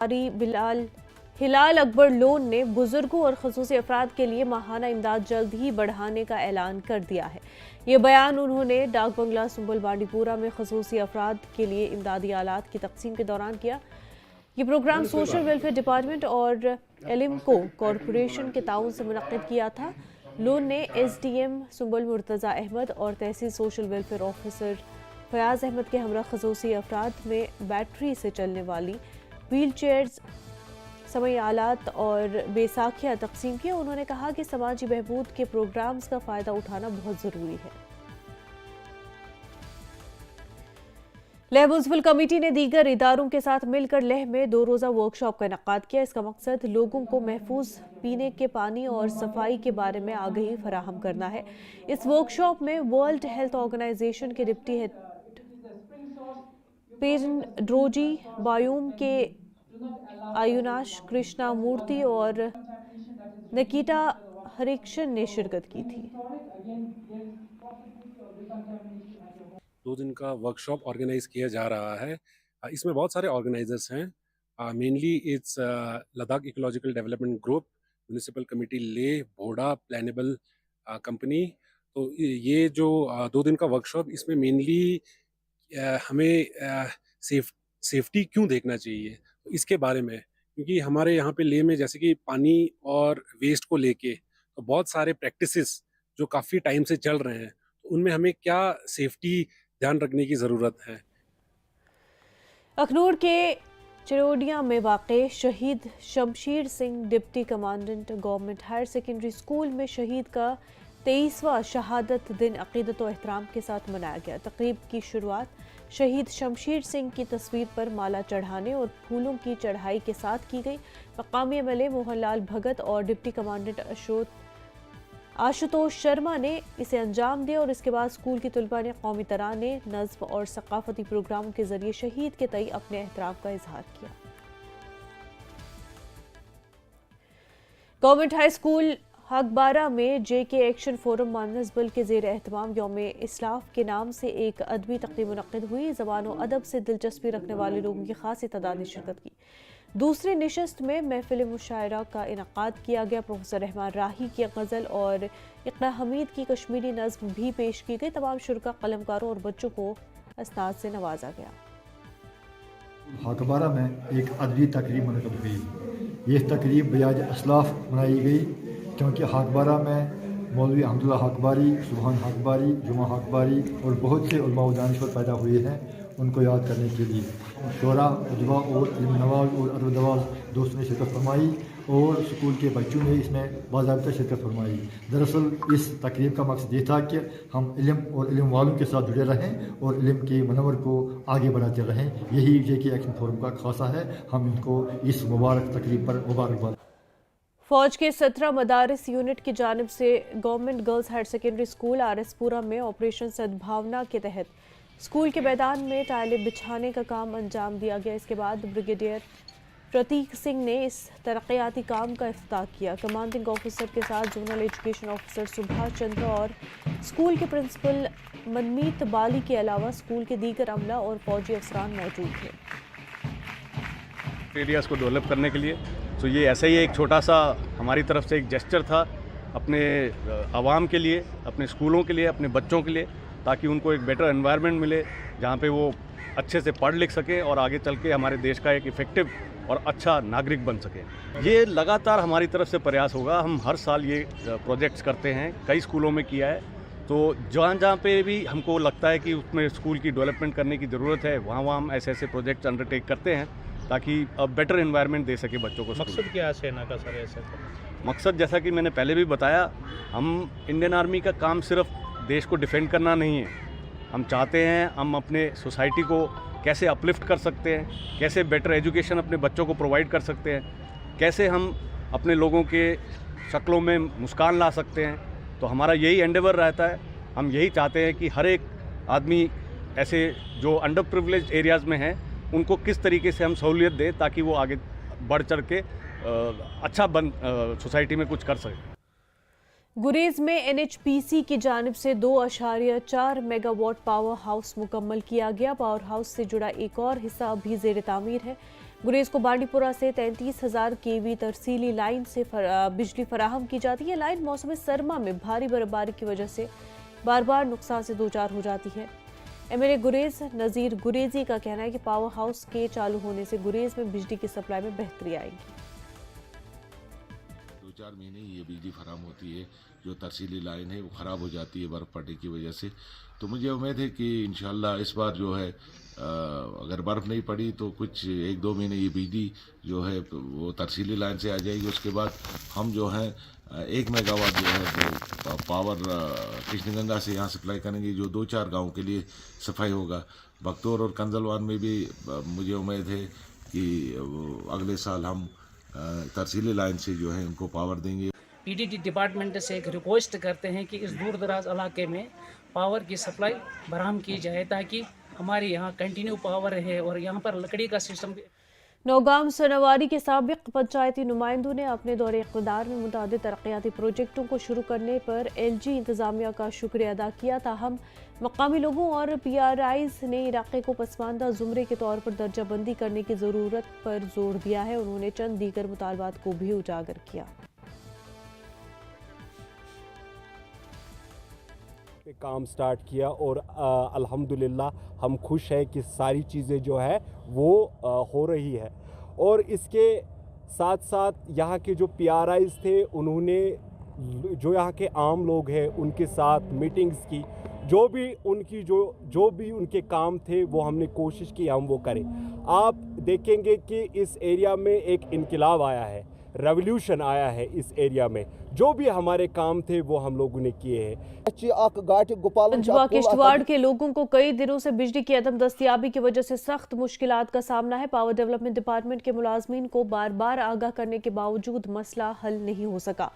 बिलाल हिलाल Akbar loan ने बुजुर्गों और खसूसी अफराद के लिए माहाना इमदाद जल्द ही बढ़ाने का ऐलान कर दिया है। ये बयान उन्होंने डाक बंगला सुंबल बांडीपुरा में खसूसी अफराद के लिए इमदादी आलात की तकसीम के दौरान किया। ये प्रोग्राम सोशल वेलफेयर डिपार्टमेंट और एलिमको कॉरपोरेशन के ताउन से मुनक्किद किया था। लोन ने SDM सुंबल मुर्तज़ा अहमद और tehsil social welfare officer Fayaz Ahmad के हमरा खसूसी अफराद में बैटरी से चलने वाली व्हील चेयर्स, समय आलात और बैसाखियाँ तकसीम किया। उन्होंने कहा कि समाजी बहबूद के प्रोग्राम्स का फ़ायदा उठाना बहुत ज़रूरी है। लेह म्युनिसिपल कमेटी ने दीगर इदारों के साथ मिलकर लेह में 2 रोज़ा वर्कशॉप का इनेकाद किया। इसका मकसद लोगों को महफूज पीने के पानी और सफाई के बारे में आगाही फराहम करना है। इस वर्कशॉप में वर्ल्ड हेल्थ ऑर्गेनाइजेशन के डिप्टी हेड पेरन ड्रोजी, बायूम के आयुनाश कृष्णा मूर्ति और निकिता हरिक्शन ने शिरकत की थी। 2 दिन का वर्कशॉप ऑर्गेनाइज किया जा रहा है। इसमें बहुत सारे ऑर्गेनाइजर्स हैं। Mainly it's Ladakh ecological development group, municipal committee Leh, भोडा प्लानेबल कंपनी। तो ये जो 2 दिन का वर्कशॉप, इसमें मेनली हमें सेफ्टी क्यों देखना चाहिए तो इसके बारे में, क्योंकि हमारे यहाँ पे लेह में जैसे कि पानी और वेस्ट को लेके तो बहुत सारे प्रैक्टिसेस जो काफ़ी टाइम से चल रहे हैं, तो उनमें हमें क्या सेफ्टी ध्यान रखने की ज़रूरत है। अखनूर के चिरोडिया में वाक़े शहीद Shamsher Singh deputy commandant government higher secondary school में शहीद का 23वां शहादत दिन अक़ीदत और एहतराम के साथ मनाया गया। तक़रीब की शुरुआत शहीद शमशीर सिंह की तस्वीर पर माला चढ़ाने और फूलों की चढ़ाई के साथ की गई। मकामी MLA मोहनलाल भगत और डिप्टी कमांडेंट आशुतोष शर्मा ने इसे अंजाम दिया और इसके बाद स्कूल की तलबा ने कौमी तराने, नज़्म और सकाफती प्रोग्रामों के जरिए शहीद के तई अपने एहतराम का इजहार किया। गवर्नमेंट हाई स्कूल हकबारा में JK एक्शन फोरम मानसबल के ज़ेर एहतमाम यौम इस्लाफ के नाम से एक अदबी तक़रीब मुनक़्क़िद हुई। ज़बान व अदब से दिलचस्पी रखने वाले लोगों की खासी तादाद ने शिरकत की। दूसरी नशस्त में महफिल मुशायरा का इनक़ाद किया गया। प्रोफेसर रहमान राही की गज़ल और इक़रा हमीद की कश्मीरी नज़्म भी पेश की गई। तमाम शुरका, कलमकारों और बच्चों को अस्नाद से नवाजा गया। हकबारा में एक अदबी तकरीब मुनक़्क़िद हुई। यह तकरीब बयाज असलाफ मनाई गई क्योंकि हकबारा में मौलवी अहमदुल्ला हकबारी, सुबहान हकबारी, जुमा हकबारी और बहुत से उलमा व दानिश्वर पैदा हुए हैं। उनको याद करने के लिए शोरा, उजवा और इल्म नवाज और अदब नवाज दोस्तों ने शिरकत फरमाई और स्कूल के बच्चों ने इसमें बाज़ाब्ता शिरकत फरमाई। दरअसल इस तकरीब का मकसद ये था कि हम इल्म और इल्म वालों के साथ जुड़े रहें और इल्म के मनवर को आगे बढ़ाते रहें। यही JK एक्शन फोरम का खासा है। हम इनको इस मुबारक तकरीब पर मुबारकबाद। फौज के 17 मदारिस यूनिट की जानिब से government girls higher secondary school RS Pura में ऑपरेशन सद्भावना के तहत स्कूल के मैदान में टाइलें बिछाने का काम अंजाम दिया गया। इसके बाद ब्रिगेडियर प्रतीक सिंह ने इस तरक्याती काम का इफ्तिताह किया। कमांडिंग ऑफिसर के साथ zonal education officer Subhash Chandra और स्कूल के प्रिंसिपल मनमीत बाली के अलावा स्कूल के दीगर अमला और फौजी अफसरान मौजूद थे। एरियाज़ को डेवलप करने के लिए तो ये ऐसा ही एक छोटा सा हमारी तरफ से एक जेस्चर था अपने आवाम के लिए, अपने स्कूलों के लिए, अपने बच्चों के लिए, ताकि उनको एक बेटर एनवायरनमेंट मिले जहाँ पे वो अच्छे से पढ़ लिख सकें और आगे चल के हमारे देश का एक इफ़ेक्टिव और अच्छा नागरिक बन सकें। ये लगातार हमारी तरफ से प्रयास होगा। हम हर साल ये प्रोजेक्ट्स करते हैं, कई स्कूलों में किया है। तो जहाँ जहाँ पे भी हमको लगता है कि उसमें स्कूल की डेवलपमेंट करने की ज़रूरत है, वहाँ वहाँ हम ऐसे ऐसे प्रोजेक्ट्स अंडरटेक करते हैं ताकि अब बेटर एनवायरनमेंट दे सके बच्चों को। मकसद क्या है सेना का सर ऐसे? मकसद जैसा कि मैंने पहले भी बताया, हम इंडियन आर्मी का काम सिर्फ देश को डिफेंड करना नहीं है। हम चाहते हैं हम अपने सोसाइटी को कैसे अपलिफ्ट कर सकते हैं, कैसे बेटर एजुकेशन अपने बच्चों को प्रोवाइड कर सकते हैं, कैसे हम अपने लोगों के शक्लों में मुस्कान ला सकते हैं। तो हमारा यही एंडेवर रहता है। हम यही चाहते हैं कि हर एक आदमी ऐसे जो अंडर प्रिविलेज्ड एरियाज़ में हैं उनको किस तरीके से हम सहूलियत दें ताकि वो आगे बढ़ चढ़ के अच्छा सोसाइटी में कुछ कर सके। गुरेज में NHPC की जानिब से 2.4 मेगावाट पावर हाउस मुकम्मल किया गया। पावर हाउस से जुड़ा एक और हिस्सा अभी ज़ेर तामीर है। गुरेज को बांडीपुरा से 33,000 केवी तरसीली लाइन से बिजली फराहम की जाती है। लाइन मौसम सरमा में भारी बर्फबारी की वजह से बार बार नुकसान से दो चार हो जाती है। एमएलए गुरेज नज़ीर गुरेजी का कहना है कि पावर हाउस के चालू होने से गुरेज में बिजली की सप्लाई में बेहतरी आएगी। 2-4 महीने ये बिजली फराहम होती है, जो तरसीली लाइन है वो ख़राब हो जाती है बर्फ़ पड़ने की वजह से। तो मुझे उम्मीद है कि इंशाल्लाह इस बार जो है अगर बर्फ़ नहीं पड़ी तो कुछ 1-2 महीने ये बिजली जो है वो तरसीली लाइन से आ जाएगी। उसके बाद हम जो है 1 मेगावाट जो है वो पावर कृष्णगंगा से यहाँ सप्लाई करेंगे, जो 2-4 गाँव के लिए सफाई होगा। बख्तौर और कंजलवान में भी मुझे उम्मीद है कि अगले साल हम तरसीली लाइन से जो है उनको पावर देंगे। पीडीडी डिपार्टमेंट से एक रिक्वेस्ट करते हैं कि इस दूर दराज इलाके में पावर की सप्लाई बराहम की जाए ताकि हमारे यहाँ कंटिन्यू पावर रहे और यहाँ पर लकड़ी का सिस्टम। नौगाम सनवारी के साबिक पंचायती नुमाइंदों ने अपने दौरे इक़्तिदार में मुतादिद तरक्याती प्रोजेक्टों को शुरू करने पर एलजी इंतज़ामिया का शुक्रिया अदा किया। ताहम मकामी लोगों और पीआरआईज़ ने इलाके को पसमानदा ज़ुमरे के तौर पर दर्जा बंदी करने की ज़रूरत पर जोर दिया है। उन्होंने चंद दीगर मुतालबात को भी उजागर किया। पे काम स्टार्ट किया और अल्हम्दुलिल्लाह हम खुश हैं कि सारी चीज़ें जो है वो हो रही है। और इसके साथ साथ यहाँ के जो पीआरआईज़ थे उन्होंने जो यहाँ के आम लोग हैं उनके साथ मीटिंग्स की, जो भी उनके काम थे वो हमने कोशिश की हम वो करें। आप देखेंगे कि इस एरिया में एक इनकलाब आया है, रेवोल्यूशन आया है इस एरिया में। जो भी हमारे काम थे वो हम लोगों ने किए हैं। पंजवा किश्तवाड़ के लोगों को कई दिनों से बिजली की अदम दस्तियाबी की वजह से सख्त मुश्किलात का सामना है। पावर डेवलपमेंट डिपार्टमेंट के मुलाजमीन को बार बार आगाह करने के बावजूद मसला हल नहीं हो सका।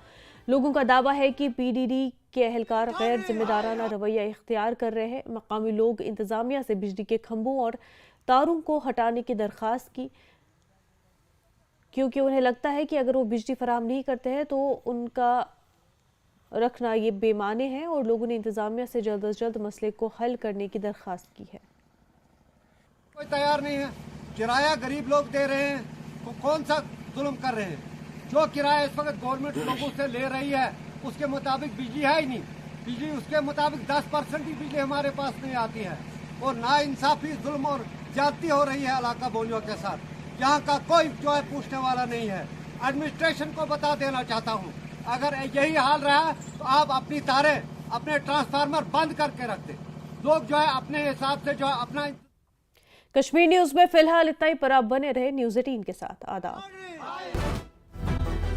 लोगों का दावा है कि पीडीडी के एहलकार गैर जिम्मेदाराना रवैया इख्तियार कर रहे हैं। मकामी लोग इंतजामिया से बिजली के खंभों और तारों को हटाने की दरख्वास्त की, क्योंकि उन्हें लगता है कि अगर वो बिजली फराहम नहीं करते हैं तो उनका रखना ये बेमाने है। और लोगों ने इंतजामिया से जल्द अज जल्द मसले को हल करने की दरख्वास्त की है। कोई तैयार नहीं है, किराया गरीब लोग दे रहे हैं तो कौन सा जुल्म कर रहे हैं। जो किराया इस वक्त गवर्नमेंट लोगों से ले रही है उसके मुताबिक बिजली है ही नहीं। बिजली उसके मुताबिक 10% ही बिजली हमारे पास नहीं आती है और नाइंसाफी, जुल्म और ज्यादती हो रही है इलाका बोलियों के साथ। यहाँ का कोई जो है पूछने वाला नहीं है। एडमिनिस्ट्रेशन को बता देना चाहता हूँ, अगर यही हाल रहा तो आप अपनी तारें, अपने ट्रांसफार्मर बंद करके रख दें। लोग जो है अपने हिसाब से जो है अपना। कश्मीर न्यूज में फिलहाल इतना ही, पर आप बने रहे न्यूज़ 18 के साथ। आदाब।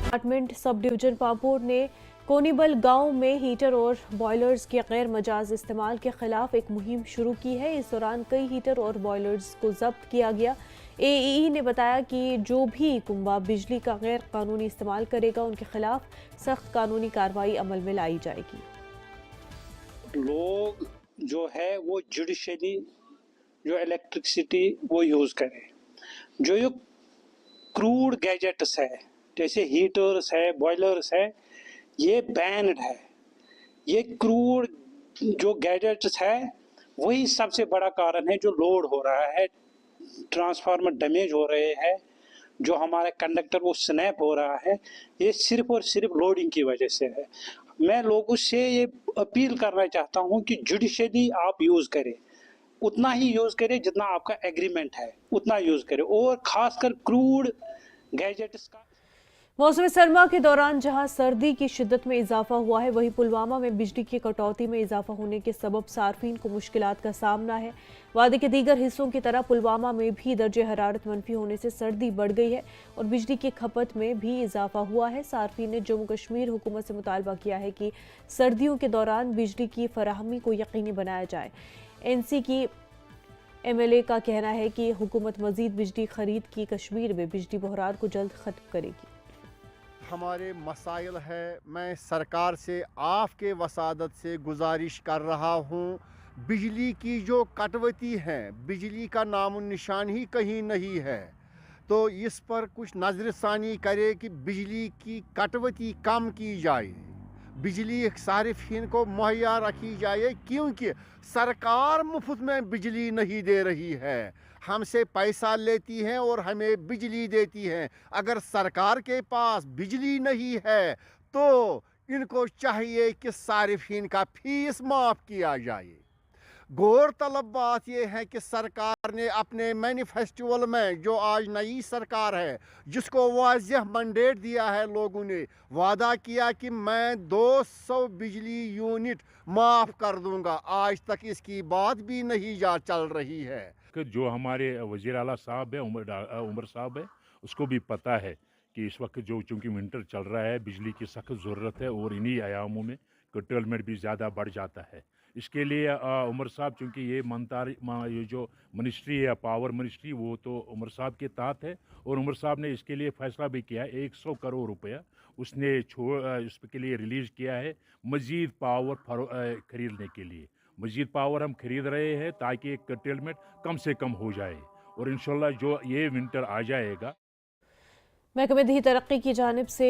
डिपार्टमेंट सब डिवीजन पापोर ने कोनीबल गांव में हीटर और बॉयलर्स के गैर मजाज इस्तेमाल के खिलाफ एक मुहिम शुरू की है। इस दौरान कई हीटर और बॉयलर्स को जब्त किया गया। एईई ने बताया कि जो भी कुंबा बिजली का गैर कानूनी इस्तेमाल करेगा उनके खिलाफ सख्त कानूनी कार्रवाई अमल में लाई जाएगी। लोग जो है वो जुडिशली जो इलेक्ट्रिसिटी वो यूज़ करें। जो ये क्रूड गैजेट्स है जैसे हीटर्स है, बॉयलर्स है, ये बैन्ड है। ये क्रूड जो गैजेट्स है वही सबसे बड़ा कारण है जो लोड हो रहा है, ट्रांसफार्मर डैमेज हो रहे हैं, जो हमारा कंडक्टर वो स्नैप हो रहा है। ये सिर्फ और सिर्फ लोडिंग की वजह से है। मैं लोगों से ये अपील करना चाहता हूँ कि जुडिशली आप यूज़ करें, उतना ही यूज़ करें जितना आपका एग्रीमेंट है, उतना यूज़ करें। और ख़ासकर क्रूड गैजेट्स का मौसम सरमा के दौरान जहां सर्दी की शिद्दत में इजाफा हुआ है, वहीं पुलवामा में बिजली की कटौती में इजाफा होने के सबब सार्फिन को मुश्किलात का सामना है। वादी के दीगर हिस्सों की तरह पुलवामा में भी दर्जे हरारत मनफी होने से सर्दी बढ़ गई है और बिजली की खपत में भी इजाफा हुआ है। सार्फिन ने जम्मू कश्मीर हुकूमत से मुतालबा किया है कि सर्दियों के दौरान बिजली की फराहमी को यकीनी बनाया जाए। एनसी की एमएलए का कहना है कि हुकूमत मजीद बिजली खरीद की कश्मीर में बिजली बहरान को जल्द खत्म करेगी। हमारे मसाइल है, मैं सरकार से आपके वसादत से गुजारिश कर रहा हूँ, बिजली की जो कटौती है, बिजली का नामो निशान ही कहीं नहीं है, तो इस पर कुछ नज़रसानी करे कि बिजली की कटौती कम की जाए, बिजली सारिफिन को मुहैया रखी जाए, क्योंकि सरकार मुफ्त में बिजली नहीं दे रही है। हमसे पैसा लेती हैं और हमें बिजली देती हैं। अगर सरकार के पास बिजली नहीं है तो इनको चाहिए कि सारिफीन का फीस माफ़ किया जाए। गौरतलब बात यह है कि सरकार ने अपने मैनिफेस्टो में, जो आज नई सरकार है जिसको वाज़ेह मैंडेट दिया है, लोगों ने वादा किया कि मैं 200 बिजली यूनिट माफ़ कर दूंगा। आज तक इसकी बात भी नहीं चल रही है। जो हमारे वज़ीर आला साहब है, उमर साहब है, उसको भी पता है कि इस वक्त जो चूँकि विंटर चल रहा है, बिजली की सख्त ज़रूरत है और इन्हीं आयामों में कर्टेलमेंट भी ज़्यादा बढ़ जाता है। इसके लिए उमर साहब, चूँकि ये जो मिनिस्ट्री है, पावर मिनिस्ट्री, वो तो उमर साहब के तहत है और उमर साहब ने इसके लिए फ़ैसला भी किया है। 100 करोड़ रुपया उसने इसके लिए रिलीज़ किया है मज़ीद पावर ख़रीदने के लिए। मज़ीद पावर हम ख़रीद रहे हैं ताकि कर्टेलमेंट कम से कम हो जाए और इंशाल्लाह जो ये विंटर आ जाएगा। महकमे दही तरक्की की जानिब से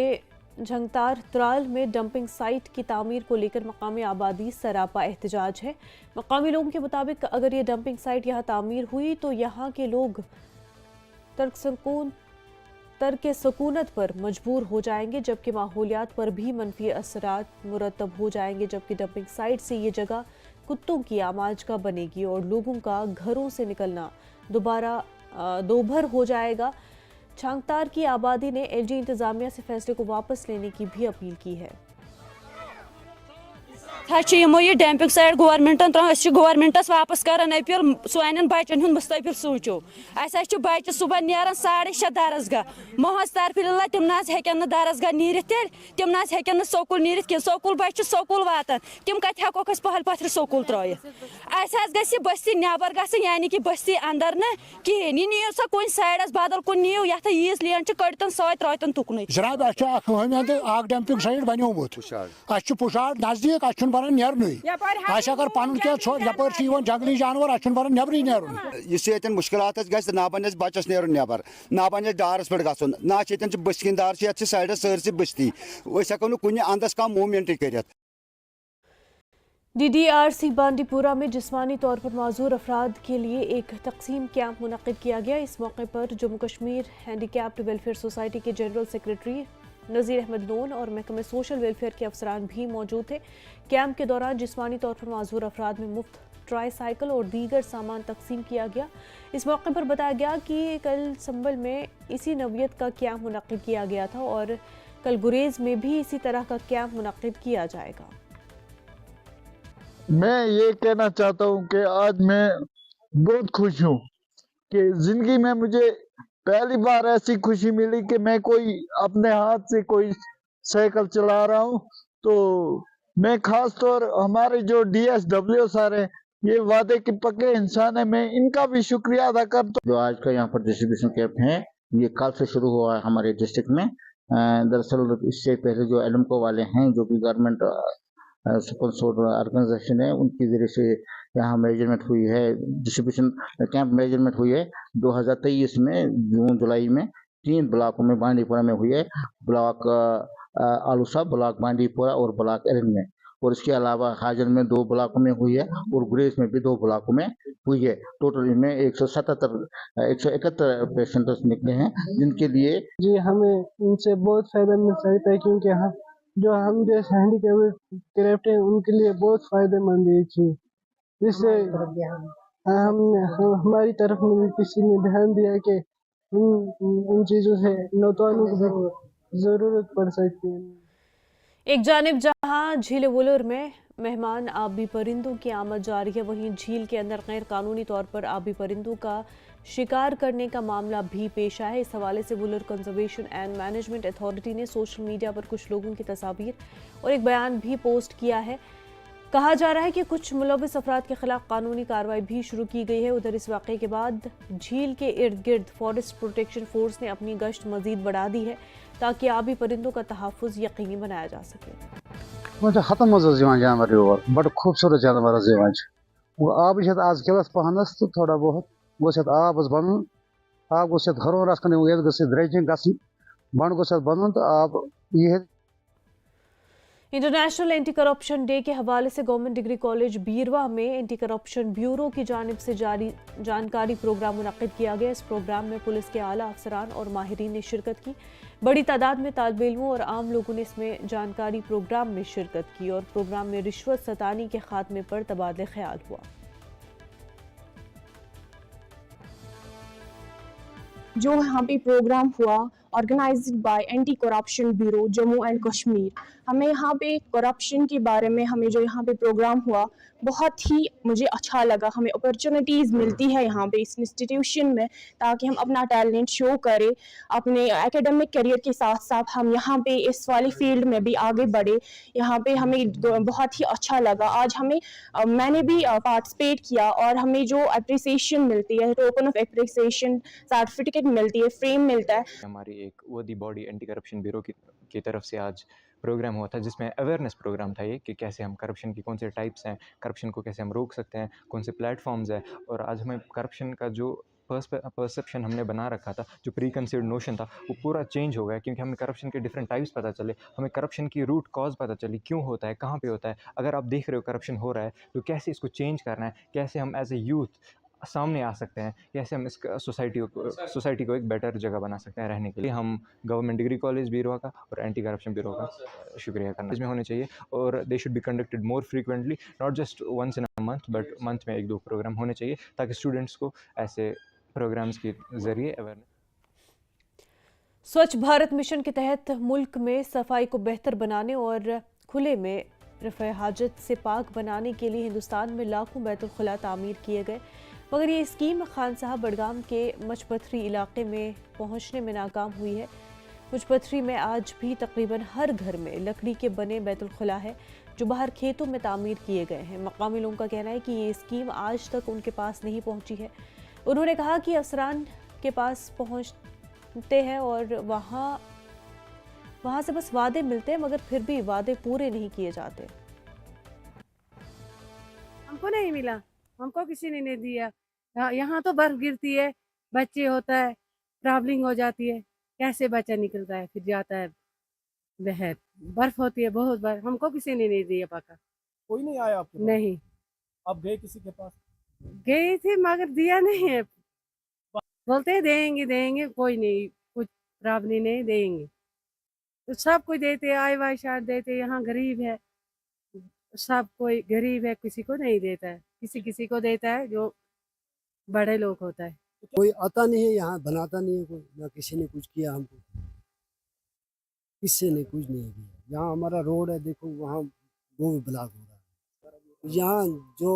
झंगतार त्राल में डंपिंग साइट की तामीर को लेकर मकामी आबादी सरापा एहतजाज है। मकामी लोगों के मुताबिक अगर ये डंपिंग साइट यहाँ तामीर हुई तो यहाँ के लोग तर्क सुकूनत पर मजबूर हो जाएंगे, जबकि माहौलियात पर भी मनफी असरात मुरतब हो जाएंगे। जबकि डंपिंग साइट से ये जगह कुत्तों की आमाज का बनेगी और लोगों का घरों से निकलना दोभर हो जाएगा। छांगतार की आबादी ने एलजी इंतजामिया से फैसले को वापस लेने की भी अपील की है। यमो ये डैम्पिंग साइड गवर्नमेंटन गवर्नमेंटस वापस करान अपील, सान बचन हूं मुस्तफिल सोचो। बच्चे सुबह नीरान 6:30 दरसगाह मोहज तरफिल्ला, तम ना हेकन दरसगाह नीरित, तम ना हेकन स्कूल नीरित कह। स्कूल बच्चे स्कूल वातान, तम कत हेको पहल पथर स्कूल त्रयित। गि बस्ती नबर ग, यानी कि बस्ती अंदर न कहें। यह नीव सा कुन साइडस बदल कुन नीव ये ईज लैंड कड़तन सतन तुकन। जनाब डंपिंग साइड बनोमुत पुशार नजदीक बन नेरन अगर पन क्या जंगली जानवर बन नेबरी नेरुन। ये मुश्किलात ना बन बचस नेरुन नेबर, ना बन डारस पे गन, ना बस्तिंदार साइडस सरसी बस्ती, हेको कुन अंदस कम मूवमेंट कर। DDRC बांडीपुरा में जिस्मानी तौर पर माजूर अफराद के लिए एक तकसीम कैंप मुनक्किद किया गया। इस मौके पर Jammu Kashmir handicapped welfare society के जनरल सेक्रेटरी नज़ीर अहमद लोन और महकमे सोशल वेलफेयर के अफसरान भी मौजूद थे। कैंप के दौरान जिस्मानी तौर पर माजूर अफराद में मुफ्त ट्राईसाइकिल और दीगर सामान तकसीम किया गया। इस मौके पर बताया गया कि कल संबल में इसी नौयत का कैंप मुनक्किद किया गया था और कल गुरेज में भी इसी तरह का कैंप मुनक्किद किया जाएगा। मैं ये कहना चाहता हूँ कि आज मैं बहुत खुश हूँ कि जिंदगी में मुझे पहली बार ऐसी खुशी मिली कि मैं कोई अपने हाथ से कोई साइकिल चला रहा हूँ। तो मैं खास तौर हमारे जो DSW सर है, ये वादे के पक्के इंसान है, मैं इनका भी शुक्रिया अदा करता हूँ। जो आज का यहाँ पर डिस्ट्रीब्यूशन कैंप है ये कल से शुरू हुआ है हमारे डिस्ट्रिक्ट में। दरअसल इससे पहले जो एलमको वाले हैं, जो भी गवर्नमेंट स्पॉन्सर्ड ऑर्गेनाइजेशन है, उनके जरिए से यहाँ मेजरमेंट हुई है, डिस्ट्रीब्यूशन कैंप मेजरमेंट हुई है 2023 में जून जुलाई में 3 ब्लॉकों में बांडीपुरा में हुई है। ब्लॉक आलूसा, ब्लॉक बांडीपुरा और ब्लॉक एरन में, और इसके अलावा हाजन में 2 ब्लॉकों में हुई है और गुरेज में भी 2 ब्लॉकों में हुई है। टोटल इनमें 171 पेशेंट्स निकले हैं जिनके लिए जी हमें इनसे बहुत फायदा मिल सकता है, क्योंकि हम जैसे हैंडीकैप्ड हैं उनके लिए बहुत फायदेमंद है चीज। जिससे हमारी तरफ में भी किसी ने ध्यान दिया कि उन चीजों से नौजवानों को जरूरत पड़ सकती है। एक जानिब जहां झील वुलर में मेहमान आबी परिंदों की आमद जारी है, वहीं झील के अंदर गैर कानूनी तौर पर आबी परिंदों का शिकार करने का मामला भी पेश आया है। इस हवाले से Wular conservation and management authority ने सोशल मीडिया पर कुछ लोगों की तस्वीर और एक बयान भी पोस्ट किया है। कहा जा रहा है कि कुछ मुलविस अफराद के खिलाफ कानूनी कार्रवाई भी शुरू की गई है। उधर इस वाक़े के बाद झील के इर्द गिर्द फॉरेस्ट प्रोटेक्शन फोर्स ने अपनी गश्त मजीद बढ़ा दी है ताकि आबी परिंदों का तहफ़्फ़ुज़ यकीनी बनाया जा सके। हतन मज जानवर योर बड़ खूबसूरत जानवर वो आब आज किलस पहनस तो थोड़ा बहुत गोस आब बन आब गोस घरों रखन द्रेजिंग बन गोस बन तो आब ये इंटरनेशनल एंटी करप्शन डे के हवाले से गवर्नमेंट डिग्री कॉलेज बीरवा में एंटी करप्शन ब्यूरो की जानिब से जारी जानकारी प्रोग्राम मुनक्किद किया गया। इस प्रोग्राम में पुलिस के आला अफसरान और माहिरीन ने शिरकत की। बड़ी तादाद में तालिब इल्मों और आम लोगों ने इसमें जानकारी प्रोग्राम में शिरकत की और प्रोग्राम में रिश्वत सतानी के खात्मे पर तबादले ख्याल हुआ। जो यहाँ पे प्रोग्राम हुआ organised by anti corruption bureau Jammu and Kashmir, हमें यहाँ पे करप्शन के बारे में हमें जो यहाँ पे प्रोग्राम हुआ बहुत ही मुझे अच्छा लगा। हमें अपॉर्चुनिटीज़ मिलती है यहाँ पे इस इंस्टीट्यूशन में ताकि हम अपना टैलेंट शो करें, अपने एकेडमिक करियर के साथ साथ हम यहाँ पे इस वाली फील्ड में भी आगे बढ़े। यहाँ पे हमें बहुत ही अच्छा लगा। आज हमें मैंने भी पार्टिसिपेट किया और हमें जो अप्रिसिएशन मिलती है, टोकन ऑफ अप्रिसिएशन सर्टिफिकेट मिलती है, फ्रेम मिलता है। हमारी एक वदी बॉडी एंटी करप्शन ब्यूरो की तरफ से आज प्रोग्राम हुआ था जिसमें अवेयरनेस प्रोग्राम था ये कि कैसे हम करप्शन की कौन से टाइप्स हैं, करप्शन को कैसे हम रोक सकते हैं, कौन से प्लेटफॉर्म्स हैं। और आज हमें करप्शन का जो परसेप्शन हमने बना रखा था, जो प्री कंसीडर्ड नोशन था, वो पूरा चेंज हो गया क्योंकि हमें करप्शन के डिफरेंट टाइप्स पता चले, हमें करप्शन की रूट कॉज पता चली, क्यों होता है, कहाँ पे होता है। अगर आप देख रहे हो करप्शन हो रहा है तो कैसे इसको चेंज करना है, कैसे हम एज ए यूथ सामने आ सकते हैं, कैसे हम इस सोसाइटी को एक बेटर जगह बना सकते हैं रहने के लिए। हम गवर्नमेंट डिग्री कॉलेज बीरवा का और एंटी करप्शन ब्यूरो का शुक्रिया करना इसमें होने चाहिए और they should be conducted more frequently, not just once in a month but month में 1-2 प्रोग्राम होने चाहिए ताकि स्टूडेंट्स को ऐसे प्रोग्राम्स के ज़रिए अवेयरनेस। स्वच्छ भारत मिशन के तहत मुल्क में सफाई को बेहतर बनाने और खुले में रफ़े हाजत से पाक बनाने के लिए हिंदुस्तान में लाखों बैतुल खुला तामीर किए गए, मगर ये स्कीम खान साहब बडगाम के मचपथरी इलाके में पहुंचने में नाकाम हुई है। मचपथरी में आज भी तकरीबन हर घर में लकड़ी के बने बैतुल खुला है जो बाहर खेतों में तामीर किए गए हैं। मकामी लोगों का कहना है कि ये स्कीम आज तक उनके पास नहीं पहुंची है। उन्होंने कहा कि अफसरान के पास पहुंचते हैं और वहाँ से बस वादे मिलते हैं मगर फिर भी वादे पूरे नहीं किए जाते। हमको नहीं मिला, हमको किसी ने नहीं दिया। यहाँ तो बर्फ गिरती है, बच्चे होता है, ट्रैवलिंग हो जाती है, कैसे बच्चा निकलता है फिर जाता है बहर, बर्फ होती है बहुत बार। हमको किसी ने नहीं दिया पका। कोई नहीं आया आपके पास? नहीं। आप गए किसी के पास? गई थी मगर दिया नहीं है, बोलते देंगे देंगे, कोई नहीं, कुछ प्रावनी नहीं देंगे। तो सब कोई देते, आय वाय शाद देते। यहाँ गरीब है, सब कोई गरीब है, किसी को नहीं देता है, किसी को देता है जो बड़े लोग होता है। कोई आता नहीं है यहाँ, बनाता नहीं है कोई, ना किसी ने कुछ किया हमको, किसी ने कुछ नहीं किया। यहाँ हमारा रोड है, देखो वहाँ वो भी ब्लॉक हो रहा है। यहाँ जो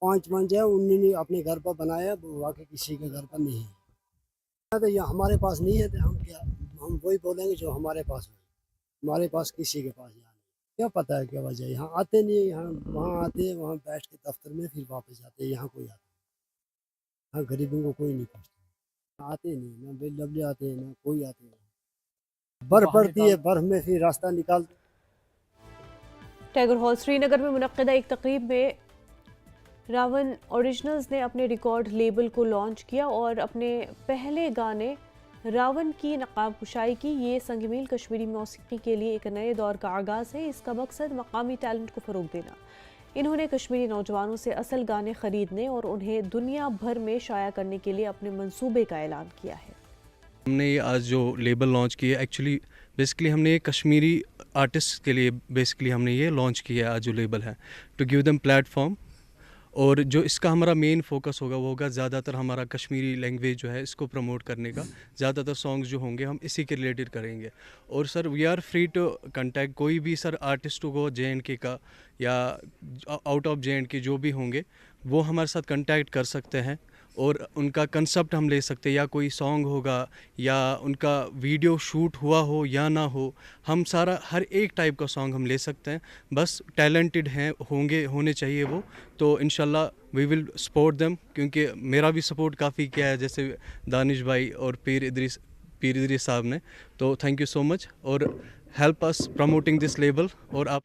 5 मंच है उन्होंने अपने घर पर बनाया, वाकई किसी के घर पर नहीं है। तो यहाँ हमारे पास नहीं है तो हम वही बोलेंगे जो हमारे पास है। हमारे पास किसी के पास यहाँ क्या पता है क्या वजह। यहाँ आते नहीं है, यहाँ वहाँ आते हैं, वहाँ बैठ के दफ्तर में फिर वापस जाते हैं। यहाँ कोई आता है, यहाँ गरीबों को कोई नहीं पूछता। आते नहीं, ना बिल डबले आते हैं, ना कोई आते हैं। बर्फ पड़ती है, बर्फ में फिर रास्ता निकाल। टैगोर हॉल श्रीनगर में मुनक्किदा एक तकरीब में रावण ओरिजिनल्स ने अपने रिकॉर्ड लेबल को लॉन्च किया और अपने पहले गाने रावण की नकाब कुशाई की। ये संगमील कश्मीरी मौसीकी के लिए एक नए दौर का आगाज़ है। इसका मकसद मकामी टैलेंट को फ़रोग देना। इन्होंने कश्मीरी नौजवानों से असल गाने ख़रीदने और उन्हें दुनिया भर में शाया करने के लिए अपने मंसूबे का ऐलान किया है। हमने ये आज जो लेबल लॉन्च किया, एक्चुअली बेसिकली हमने ये कश्मीरी आर्टिस्ट के लिए बेसिकली हमने ये लॉन्च किया आज जो लेबल है, टू गिव देम प्लेटफॉर्म। और जो इसका हमारा मेन फोकस होगा वो होगा ज़्यादातर हमारा कश्मीरी लैंग्वेज जो है इसको प्रमोट करने का। ज़्यादातर सॉन्ग्स जो होंगे हम इसी के रिलेटेड करेंगे। और sir we are free to contact कोई भी सर आर्टिस्ट को JNK का या आउट ऑफ JNK जो भी होंगे वो हमारे साथ कंटैक्ट कर सकते हैं और उनका कंसेप्ट हम ले सकते हैं, या कोई सॉन्ग होगा या उनका वीडियो शूट हुआ हो या ना हो, हम सारा हर एक टाइप का सॉन्ग हम ले सकते हैं। बस टैलेंटेड हैं होने चाहिए वो, तो इंशाल्लाह वी विल सपोर्ट देम। क्योंकि मेरा भी सपोर्ट काफ़ी किया है जैसे दानिश भाई और पीर इदरीस साहब ने, तो थैंक यू सो मच और help us promoting this label. और आप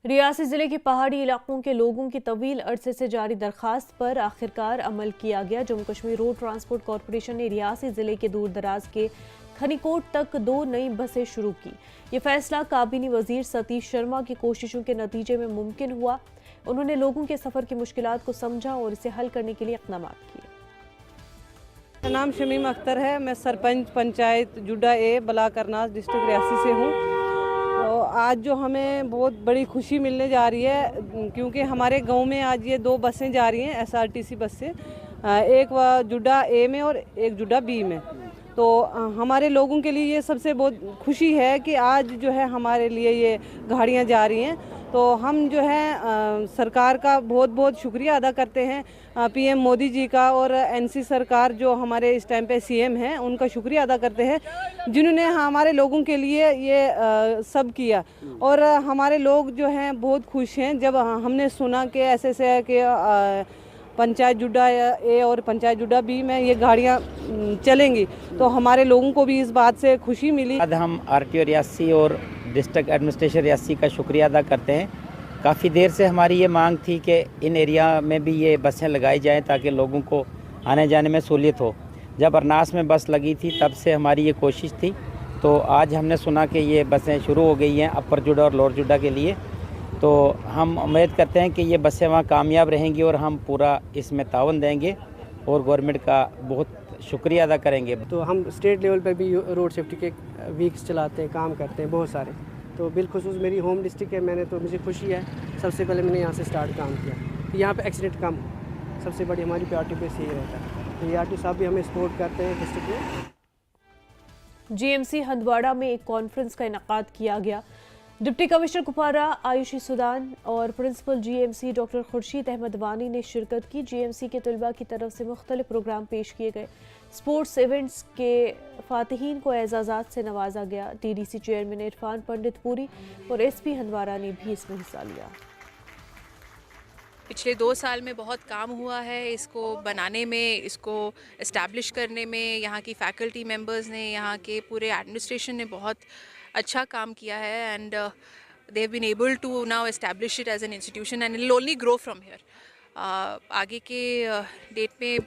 रियासी ज़िले के पहाड़ी इलाकों के लोगों की तवील अरसे से जारी दरख्वास्त पर आखिरकार अमल किया गया। Jammu Kashmir road transport corporation ने रियासी ज़िले के दूर दराज के खनीकोट तक 2 नई बसें शुरू की। ये फैसला काबीनी वजीर सतीश शर्मा की कोशिशों के नतीजे में मुमकिन हुआ। उन्होंने लोगों के सफ़र की मुश्किलात को समझा और इसे हल करने के लिए इक़दाम किए। मेरा नाम शमीम अख्तर है। मैं सरपंच पंचायत जुड्डा ए ब्लॉक करनाल डिस्ट्रिक्ट रियासी से हूँ। तो आज जो हमें बहुत बड़ी खुशी मिलने जा रही है, क्योंकि हमारे गांव में आज ये 2 बसें जा रही हैं SRTC बस से, एक जुड्डा ए में और एक जुड्डा बी में। तो हमारे लोगों के लिए ये सबसे बहुत खुशी है कि आज जो है हमारे लिए ये गाड़ियाँ जा रही हैं। तो हम जो है सरकार का बहुत बहुत शुक्रिया अदा करते हैं, PM मोदी जी का और NC सरकार जो हमारे इस टाइम पे CM हैं, उनका शुक्रिया अदा करते हैं जिन्होंने हमारे लोगों के लिए ये सब किया। और हमारे लोग जो हैं बहुत खुश हैं जब हमने सुना कि ऐसे कि पंचायत जुड्डा ए और पंचायत जुड्डा बी में ये गाड़ियाँ चलेंगी, तो हमारे लोगों को भी इस बात से खुशी मिली। आज हम RTO रियासी और डिस्ट्रिक्ट एडमिनिस्ट्रेशन रियासी का शुक्रिया अदा करते हैं। काफ़ी देर से हमारी ये मांग थी कि इन एरिया में भी ये बसें लगाई जाएं ताकि लोगों को आने जाने में सहूलियत हो। जब अरनास में बस लगी थी तब से हमारी ये कोशिश थी। तो आज हमने सुना कि ये बसें शुरू हो गई हैं अपर जुड्डा और लोअर जुड्डा के लिए। तो हम उम्मीद करते हैं कि ये बसें वहाँ कामयाब रहेंगी और हम पूरा इसमें तावन देंगे और गवर्नमेंट का बहुत शुक्रिया अदा करेंगे। तो हम स्टेट लेवल पर भी रोड सेफ्टी के वीक्स चलाते हैं, काम करते हैं बहुत सारे। तो बिलखुसूस मेरी होम डिस्ट्रिक्ट है, मैंने तो मुझे खुशी है, सबसे पहले मैंने यहाँ से स्टार्ट काम किया कि यहाँ पे एक्सीडेंट कम हो। सबसे बड़ी हमारी प्रायोरिटी पे यही रहता है। तो ARTO साहब भी हमें सपोर्ट करते हैं डिस्ट्रिक्ट में। GMC हंदवाड़ा में एक कॉन्फ्रेंस का इनेकाद किया गया। डिप्टी कमिश्नर कुपवारा आयुषी सुदान और principal GMC doctor Khursheed Ahmad Wani ने शिरकत की। GMC के तलबा की तरफ से मुख्तलिफ प्रोग्राम पेश किए गए। स्पोर्ट्स इवेंट्स के फातिहीन को एजाज़ात से नवाजा गया। TDC चेयरमैन इरफान पंडितपुरी और SP हंदवाड़ा ने भी इसमें हिस्सा लिया। पिछले 2 साल में बहुत काम हुआ है इसको बनाने में, इसको इस्टेब्लिश करने में। यहाँ की फैकल्टी मेंबर्स ने, यहाँ के पूरे एडमिनिस्ट्रेशन ने बहुत अच्छा काम किया है and they have been able to now establish it as an institution and it will only grow from here. आगे के डेट में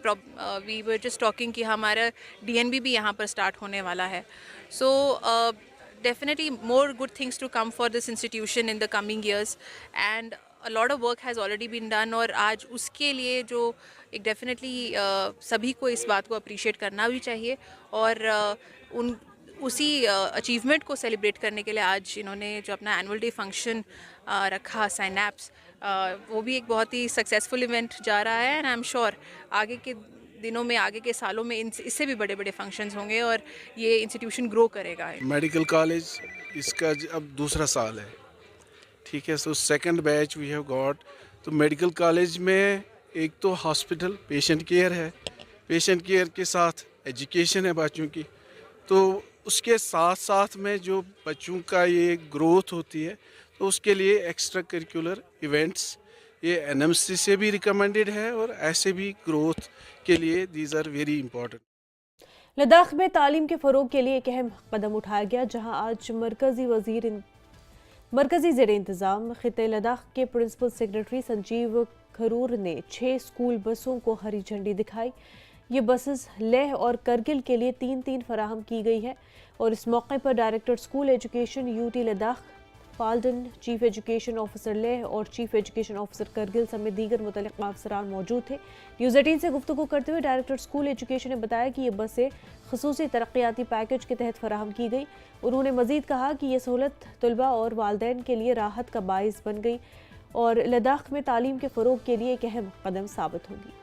वी वर जस्ट टॉकिंग कि हमारा DNB भी यहाँ पर स्टार्ट होने वाला है। So definitely more good things to come for this institution in the coming years and a lot of work has already been done। और आज उसके लिए जो एक डेफिनेटली सभी को इस बात को अप्रिशिएट करना भी चाहिए और उसी अचीवमेंट को सेलिब्रेट करने के लिए आज इन्होंने जो अपना एनुअल डे फंक्शन रखा साइनैप्स, वो भी एक बहुत ही सक्सेसफुल इवेंट जा रहा है एंड आई एम श्योर आगे के दिनों में, आगे के सालों में इससे भी बड़े बड़े फंक्शंस होंगे और ये इंस्टीट्यूशन ग्रो करेगा। मेडिकल कॉलेज इसका अब दूसरा साल है, ठीक है। So second batch we have got. तो मेडिकल कॉलेज में एक तो हॉस्पिटल पेशेंट केयर है, पेशेंट केयर के साथ एजुकेशन है बच्चों की, तो उसके साथ साथ में जो बच्चों का ये ग्रोथ होती है तो उसके लिए एक्स्ट्रा करिकुलर इवेंट्स ये NMC से भी रिकमेंडेड है और ऐसे भी ग्रोथ के लिए these are very important. Ladakh में तालीम के फ़रोग के लिए एक अहम कदम उठाया गया, जहां आज मरकजी ज़ेर इंतज़ाम खिते लद्दाख के प्रिंसिपल सेक्रेटरी संजीव खरूर ने 6 स्कूल बसों को हरी झंडी दिखाई। ये बसेस लेह और करगिल के लिए 3-3 फराहम की गई है और इस मौके पर director school education UT Ladakh Phaldan, chief education officer Leh और चीफ एजुकेशन ऑफिसर करगिल समेत दीगर मुतल्लिक़ अफसरान मौजूद थे। न्यूज़ 18 से गुफ्तगू करते हुए डायरेक्टर स्कूल एजुकेशन ने बताया कि ये बसें ख़ुसूसी तरक्याती पैकेज के तहत फराहम की गई। उन्होंने मज़ीद कहा कि ये सहूलत तलबा और वालदैन के लिए राहत का बाइस बन गई और लद्दाख में तालीम के फ़रोग के लिए एक अहम कदम साबित होगी।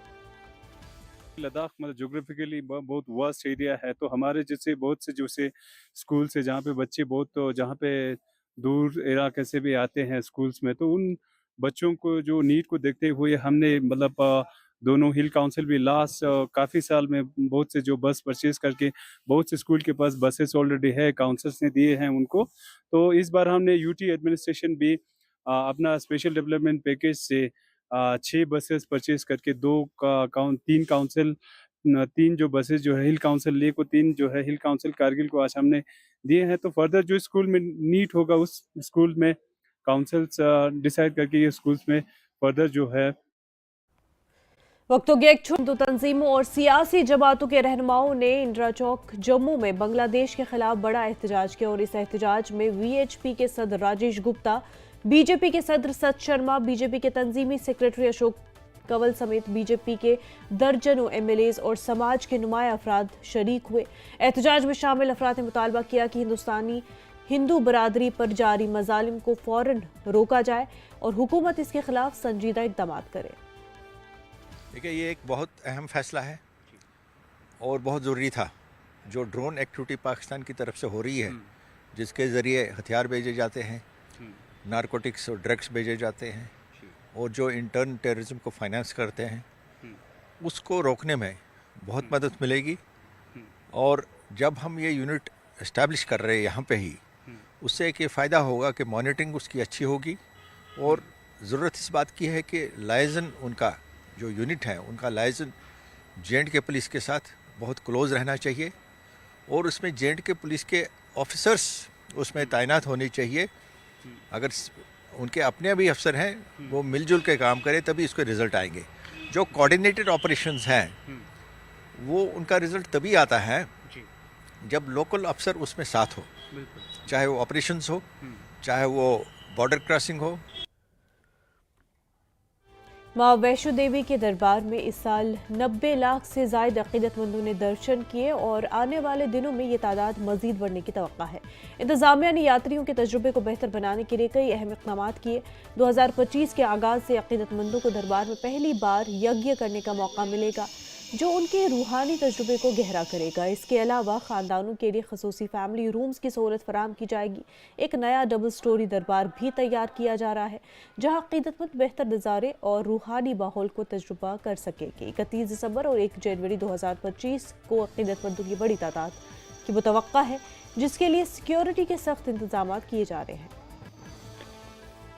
लद्दाख मतलब जोग्राफिकली बहुत वास्ट एरिया है, तो हमारे जैसे बहुत से जैसे स्कूल से जहाँ पे बच्चे बहुत तो जहाँ पे दूर इलाके से भी आते हैं स्कूल्स में, तो उन बच्चों को जो नीड को देखते हुए हमने मतलब दोनों हिल काउंसिल भी लास्ट काफ़ी साल में बहुत से जो बस परचेज करके बहुत से स्कूल के पास बसेस ऑलरेडी है, काउंसिल्स ने दिए हैं उनको। तो इस बार हमने UT एडमिनिस्ट्रेशन भी अपना स्पेशल डेवलपमेंट पैकेज से 6 बसेस परचेज करके 3 काउंसिल 3 जो बसेस जो है हिल काउंसिल ले को 3 जो है हिल काउंसिल कारगिल को आज हमने दिए हैं। तो फर्दर जो स्कूल में नीड होगा उस स्कूल में काउंसिल्स डिसाइड करके ये स्कूल्स में फर्दर जो है। वक्त हो गया एक हिंदू तंजीमों और सियासी जमातों के रहनुमाओं ने इंदिरा चौक जम्मू में बांग्लादेश के खिलाफ बड़ा एहतजाज किया और इस एहतजाज में वीएचपी के सदर राजेश गुप्ता, बीजेपी के सदर सत शर्मा, बीजेपी के तंजीमी सेक्रेटरी अशोक कंवल समेत बीजेपी के दर्जनों एमएलएज और समाज के नुमाया अफराद शरीक हुए। एहतजाज में शामिल अफराद ने मुतालबा किया कि हिंदू बरादरी पर जारी मजालिम को फौरन रोका जाए और हुकूमत इसके खिलाफ संजीदा इकदाम करे। देखिए, ये एक बहुत अहम फैसला है और बहुत ज़रूरी था। जो ड्रोन एक्टिविटी पाकिस्तान की तरफ से हो रही है, जिसके ज़रिए हथियार भेजे जाते हैं, नारकोटिक्स और ड्रग्स भेजे जाते हैं और जो इंटर्न टेररिज्म को फाइनेंस करते हैं, उसको रोकने में बहुत मदद मिलेगी। और जब हम ये यूनिट इस्टेब्लिश कर रहे हैं यहाँ पे ही, उससे एक ये फ़ायदा होगा कि मॉनिटरिंग उसकी अच्छी होगी। और ज़रूरत इस बात की है कि लाइजन उनका जो यूनिट है, उनका लाइजन जे.एंड.के पुलिस के साथ बहुत क्लोज़ रहना चाहिए और उसमें जे.एंड.के पुलिस के ऑफिसर्स उसमें तैनात होने चाहिए। अगर उनके अपने भी अफसर हैं, वो मिलजुल के काम करें, तभी इसके रिज़ल्ट आएंगे। जो कोऑर्डिनेटेड ऑपरेशंस हैं, वो उनका रिज़ल्ट तभी आता है जब लोकल अफसर उसमें साथ हो, चाहे वो ऑपरेशंस हो, चाहे वो बॉर्डर क्रॉसिंग हो। माँ वैष्णो देवी के दरबार में इस साल 90 लाख से ज़ायद अक़ीदतमंदों ने दर्शन किए और आने वाले दिनों में ये तादाद मज़ीद बढ़ने की तवक्का है। इंतज़ामिया ने यात्रियों के तजुर्बे को बेहतर बनाने के लिए कई अहम इक़दाम किए। 2025 के आगाज़ से अक़ीदतमंदों को दरबार में पहली बार यज्ञ करने का मौका मिलेगा, जो उनके रूहानी तजुर्बे को गहरा करेगा। इसके अलावा ख़ानदानों के लिए ख़ुसूसी फैमिली रूम्स की सहूलत फराहम की जाएगी। एक नया डबल स्टोरी दरबार भी तैयार किया जा रहा है, जहां अक़ीदतमंद बेहतर नज़ारे और रूहानी माहौल को तजुर्बा कर सकेंगे। 31 दिसंबर और 1 जनवरी 2025 को अक़ीदतमंदों की बड़ी तादाद की मुतवक्का है, जिसके लिए सिक्योरिटी के सख्त इंतजाम किए जा रहे हैं।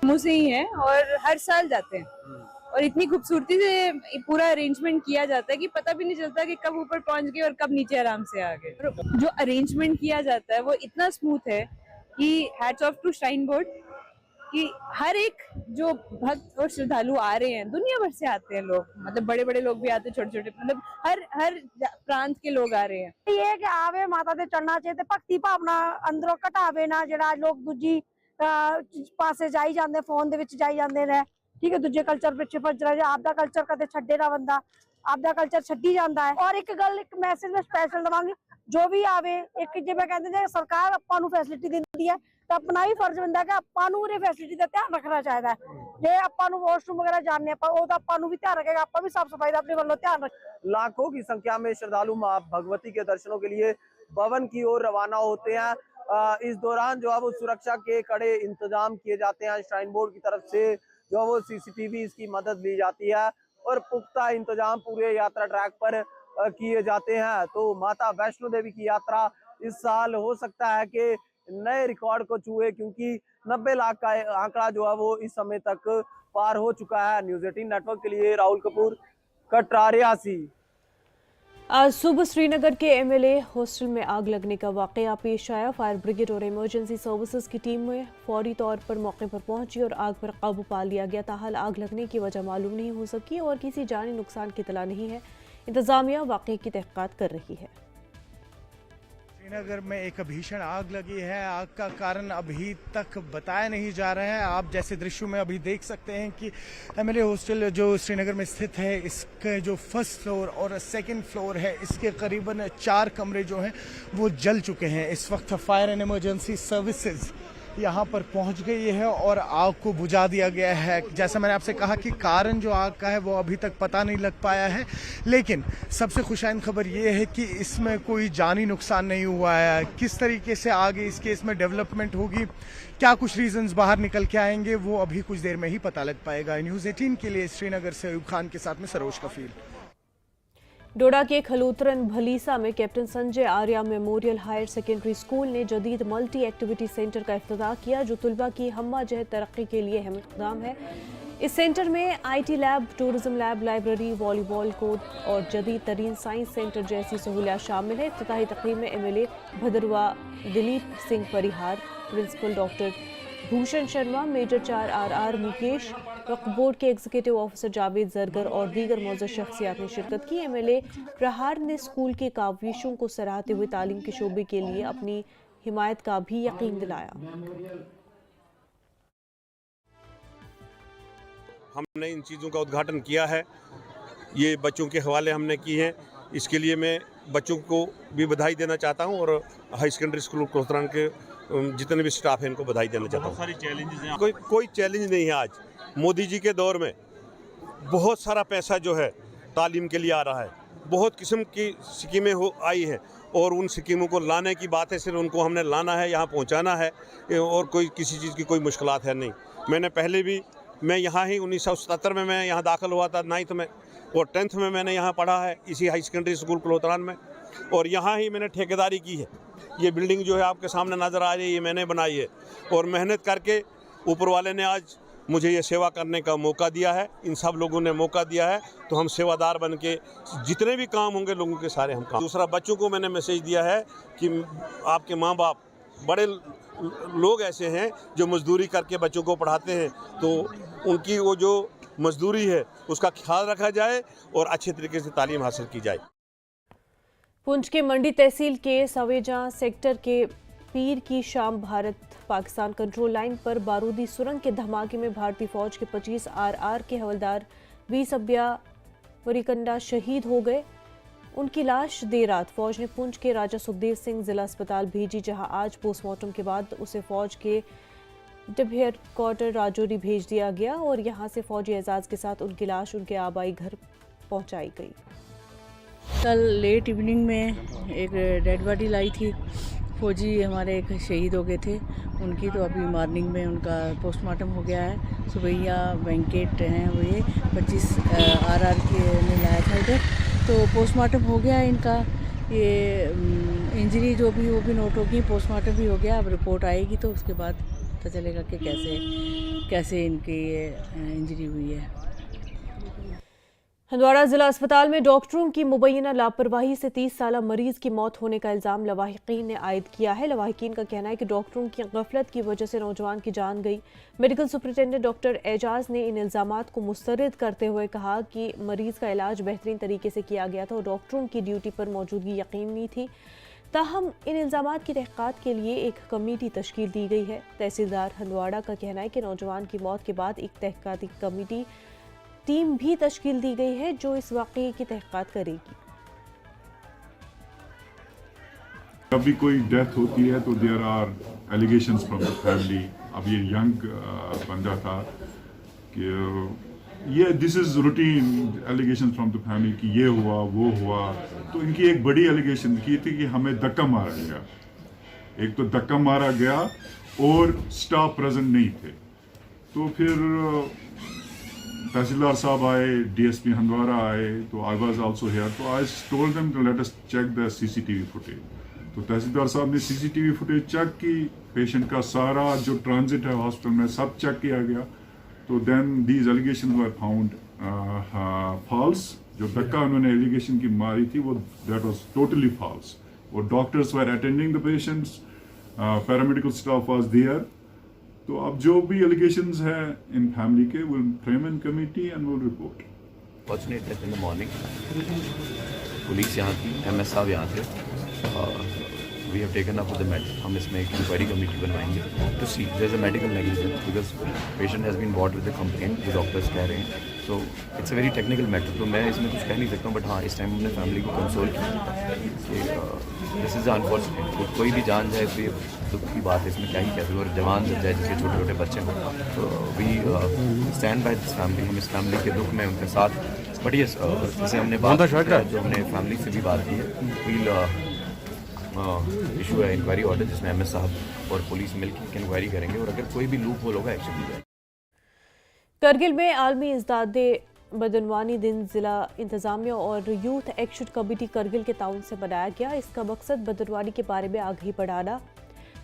मुझे ही है और हर साल जाते हैं और इतनी खूबसूरती से पूरा अरेंजमेंट किया जाता है कि पता भी नहीं चलता कि कब ऊपर पहुंच गए और कब नीचे आराम से आ गए। जो अरेंजमेंट किया जाता है वो इतना स्मूथ है कि hats off to shrine board, कि हर एक जो भक्त और श्रद्धालु आ रहे हैं, दुनिया भर से आते हैं लोग, मतलब बड़े बड़े लोग भी आते हैं, छोटे छोटे, मतलब हर प्रांत के लोग आ रहे हैं। ये कि आवे माता दे चढ़ना चाहिए, भक्ति भावना अंदरों घटावे ना, ਜਿਹੜਾ लोग दूजी पासे जाई जाते, फोन दे विच जाई जाते ने, ठीक है, दूजे कल्चर पिछे भज रहा है। आपदा कल्चर कदे छड्डे ना बंदा, आपदा कल्चर छड्डी जाता है। और एक गल, एक मैसेज मैं स्पैशल दवांगी, जो भी आवे, एक जिवें कहंदे ने सरकार आपां नूं फैसिलिटी दिंदी है, तो अपना भी फर्ज बनता है कि आपां नूं उहदी फैसिलिटी दा ध्यान रखना चाहिए। जे आपां नूं वॉशरूम वगैरह जाने आपां, ओह तां आपां नूं भी ध्यान रखेगा, आपां भी साफ सफाई दा अपने वल्लों ध्यान रखें। लाखों की संख्या में श्रद्धालु मां भगवती के दर्शनों के लिए भवन की ओर रवाना होते हैं। इस दौरान जो है वो सुरक्षा के कड़े इंतजाम किए जाते हैं। श्राइन बोर्ड की तरफ से जो है वो CCTV की मदद ली जाती है और पुख्ता इंतजाम पूरे यात्रा ट्रैक पर किए जाते हैं। तो माता वैष्णो देवी की यात्रा इस साल हो सकता है कि नए रिकॉर्ड को छुए, क्योंकि 90 लाख का आंकड़ा जो है वो इस समय तक पार हो चुका है। न्यूज़ 18 नेटवर्क के लिए राहुल कपूर, कटरा, रियासी। आज सुबह श्रीनगर के MLA हॉस्टल में आग लगने का वाकया पेश आया। फायर ब्रिगेड और इमरजेंसी सर्विसेज की टीम में फौरी तौर पर मौके पर पहुंची और आग पर काबू पा लिया गया। ताहाल आग लगने की वजह मालूम नहीं हो सकी और किसी जानी नुकसान की इतला नहीं है। इंतजामिया वाकये की तहकीकात कर रही है। श्रीनगर में एक भीषण आग लगी है। आग का कारण अभी तक बताया नहीं जा रहा है। आप जैसे दृश्यों में अभी देख सकते हैं कि MLA हॉस्टल जो श्रीनगर में स्थित है, इसके जो फर्स्ट फ्लोर और सेकंड फ्लोर है, इसके करीबन 4 कमरे जो हैं वो जल चुके हैं। इस वक्त फायर एंड इमरजेंसी सर्विसेज यहाँ पर पहुँच गई है और आग को बुझा दिया गया है। जैसा मैंने आपसे कहा कि कारण जो आग का है वो अभी तक पता नहीं लग पाया है, लेकिन सबसे खुशाइन खबर ये है कि इसमें कोई जानी नुकसान नहीं हुआ है। किस तरीके से आगे इस केस में डेवलपमेंट होगी, क्या कुछ रीजंस बाहर निकल के आएंगे, वो अभी कुछ देर में ही पता लग पाएगा। न्यूज़ 18 के लिए श्रीनगर से अयूब खान के साथ में सरोज कफील। डोडा के खलूतरन भलीसा में captain Sanjay Arya memorial higher secondary school ने जदीद मल्टी एक्टिविटी सेंटर का इफ्तिताह किया, जो तुलबा की हम्मा जहद तरक्की के लिए अहम इक़दाम है। इस सेंटर में IT lab, tourism lab, library, volleyball court और जदीद तरीन साइंस सेंटर जैसी सहूलियात शामिल है। इफ्तिताही तकरीब में MLA Bhaderwah Dilip Singh Parihar, principal doctor Bhushan Sharma, major 4 RR Mukesh, वक्फ बोर्ड के एग्जीक्यूटिव ऑफिसर जावेद जरगर और दीगर मौजूद शख्सियात ने शिरकत की। MLA प्रहार ने स्कूल के काविशों को सराहते हुए तालीम के शोबे के लिए अपनी हिमायत का भी यकीन दिलाया। हमने इन चीज़ों का उद्घाटन किया है, ये बच्चों के हवाले हमने की हैं। इसके लिए मैं बच्चों को भी बधाई देना चाहता हूं और हाई सेकेंडरी स्कूल कोहतरान के जितने भी स्टाफ हैं इनको बधाई देना चाहता हूं। सारी चैलेंजेस हैं। कोई चैलेंज नहीं है। आज मोदी जी के दौर में बहुत सारा पैसा जो है तालीम के लिए आ रहा है, बहुत किस्म की स्कीमें आई हैं और उन स्कीमों को लाने की बात है, सिर्फ उनको हमने लाना है, यहाँ पहुँचाना है और कोई किसी चीज़ की कोई मुश्किलात है नहीं। मैंने पहले भी मैं यहाँ ही 1977 में मैं यहाँ दाखिल हुआ था 9th में और 10th में मैंने यहाँ पढ़ा है इसी हाई सेकेंडरी स्कूल कोहतरान में और यहाँ ही मैंने ठेकेदारी की है। ये बिल्डिंग जो है आपके सामने नज़र आ रही है ये मैंने बनाई है और मेहनत करके ऊपर वाले ने आज मुझे ये सेवा करने का मौका दिया है। इन सब लोगों ने मौका दिया है तो हम सेवादार बन के जितने भी काम होंगे लोगों के सारे हम काम। दूसरा, बच्चों को मैंने मैसेज दिया है कि आपके माँ बाप बड़े लोग ऐसे हैं जो मजदूरी करके बच्चों को पढ़ाते हैं, तो उनकी वो जो मजदूरी है उसका ख्याल रखा जाए और अच्छे तरीके से तालीम हासिल की जाए। पुंछ के मंडी तहसील के सवेजा सेक्टर के पीर की शाम भारत पाकिस्तान कंट्रोल लाइन पर बारूदी सुरंग के धमाके में भारतीय फौज के 25 RR के हवलदार बी सब्या वरिकंडा शहीद हो गए। उनकी लाश देर रात फौज ने पुंछ के राजा सुखदेव सिंह जिला अस्पताल भेजी, जहां आज पोस्टमार्टम के बाद उसे फौज के डिब हेडक्वार्टर राजौरी भेज दिया गया और यहां से फौजी एजाज के साथ उनकी लाश उनके आबाई घर पहुंचाई गई। कल लेट इवनिंग में एक डेड बॉडी लाई थी, फौजी हमारे एक शहीद हो गए थे उनकी, तो अभी मॉर्निंग में उनका पोस्टमार्टम हो गया है। सुबैया वेंकट हैं वो, ये 25 RR के ने लाया था इधर, तो पोस्टमार्टम हो गया है इनका। ये इंजरी जो भी वो भी नोट होगी, पोस्टमार्टम भी हो गया, अब रिपोर्ट आएगी तो उसके बाद पता चलेगा कि कैसे इनकी ये इंजरी हुई है। हंदवाड़ा जिला अस्पताल में डॉक्टरों की मुबैना लापरवाही से 30 साला मरीज की मौत होने का इल्जाम लवाहिकीन ने आयद किया है। लवाहिकीन का कहना है कि डॉक्टरों की गफलत की वजह से नौजवान की जान गई। मेडिकल सुपरिटेंडेंट डॉक्टर एजाज ने इन इल्जामात को मुस्तरद करते हुए कहा कि मरीज का इलाज बेहतरीन तरीके से किया गया था और डॉक्टरों की ड्यूटी पर मौजूदगी यकीनी थी। ताहम इन इल्जामात की तहक़ीक़ात के लिए एक कमेटी तश्कील दी गई है। तहसीलदार हंदवाड़ा का कहना है कि नौजवान की मौत के बाद एक तहक़ीक़ाती कमेटी टीम भी तश्कील दी गई है जो इस वाक़ये की तहक़ीक़ात करेगी। कभी कोई डेथ होती है तो there are allegations from the family. अब ये यंग बंदा था कि ये this is routine allegation from the family कि ये हुआ वो हुआ। तो इनकी एक बड़ी एलिगेशन की थी कि हमें धक्का मारा गया। एक तो धक्का मारा गया और स्टाफ प्रेजेंट नहीं थे। तो फिर तहसीलदार साहब आए, DSP हंदवाड़ा आए, तो आई वाज आल्सो हियर। तो I told them to let us check the CCTV footage. तो तहसीलदार साहब ने CCTV फुटेज चेक की, पेशेंट का सारा जो ट्रांजिट है हॉस्पिटल में सब चेक किया गया। तो then these allegation were found false. जो धक्का उन्होंने एलिगेशन की मारी थी वो दैट वाज टोटली फॉल्स। और doctors were attending the patients, paramedical staff was there. तो अब जो भी एलिगेशंस हैं इन फैमिली के will frame in committee and will report. Fortunate death in the morning, police यहाँ थी, MS साहब यहाँ थे। We have taken up with the matter. हम इसमें एक इंक्वायरी कमेटी बनवाएंगे to see there is a medical negligence because patient has been bought with the complaint, जो डॉक्टर्स कह रहे हैं। So it's a very technical matter, तो मैं इसमें कुछ कह नहीं सकता हूँ। बट हाँ, इस टाइम हमने फैमिली को कंसोल किया कि दिस इज़ अनफॉर्चुनेट। कोई भी जान जाए तो ये दुख की बात है, इसमें क्या ही कहते हैं। और जवान जब जाए जिसके छोटे छोटे बच्चे हों, तो we stand by this family. हम इस फैमिली के दुख में उनके साथ। बट ये जैसे हमने बात जो हमने फैमिली से भी बात की है, वील इशू है इंक्वायरी ऑर्डर जिसमें MS साहब और पुलिस मिलकर इंक्वायरी करेंगे और अगर कोई भी लूप होल होगा एक्शन लिया जाएगा। करगिल में आलमी इज़्दादे बदनवानी दिन ज़िला इंतज़ामिया और यूथ एक्शन कमेटी करगिल के ताउन से बनाया गया। इसका मकसद बदनवानी के बारे में आगाही बढ़ाना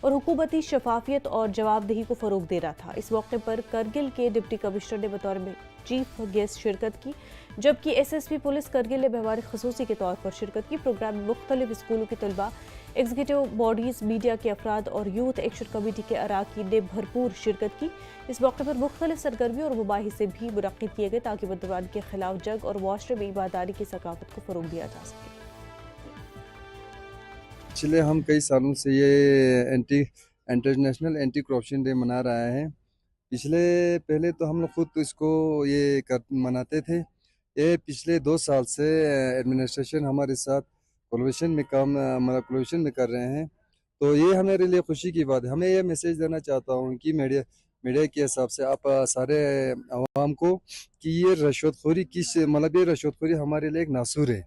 और हुकूमती शफाफियत और जवाबदेही को फ़रोग देना था। इस मौके पर करगिल के डिप्टी कमिश्नर ने बतौर में चीफ गेस्ट शिरकत की, जबकि SSP पुलिस करगिल ने मेहमान ख़ुसूसी के तौर पर शिरकत की। प्रोग्राम में मुख्तलिफ स्कूलों के तलबा, एग्जीक्यूटिव बॉडीज, मीडिया के अफराद और यूथ एक्शन कमेटी के अराकीन ने भरपूर शिरकत की। इस मौके पर मुख्तलिफ सरगर्मियों और मुबाहिसे भी मुनक्किद किए गए ताकि बददुआनी के खिलाफ जंग और मुआशरे में ईमानदारी की सकाफत को फ़रोग़ दिया जा सके। पिछले हम कई सालों से ये इंटरनेशनल एंटी करप्शन डे मना रहे हैं। पहले तो हम लोग खुद तो इसको मनाते थे। ये पिछले 2 साल से एडमिनिस्ट्रेशन हमारे साथ कोलैबोरेशन में कर रहे हैं, तो ये हमारे लिए खुशी की बात है। हमें ये मैसेज देना चाहता हूँ कि मीडिया के हिसाब से आप सारे आवाम को कि ये रश्वतखोरी हमारे लिए एक नासूर है।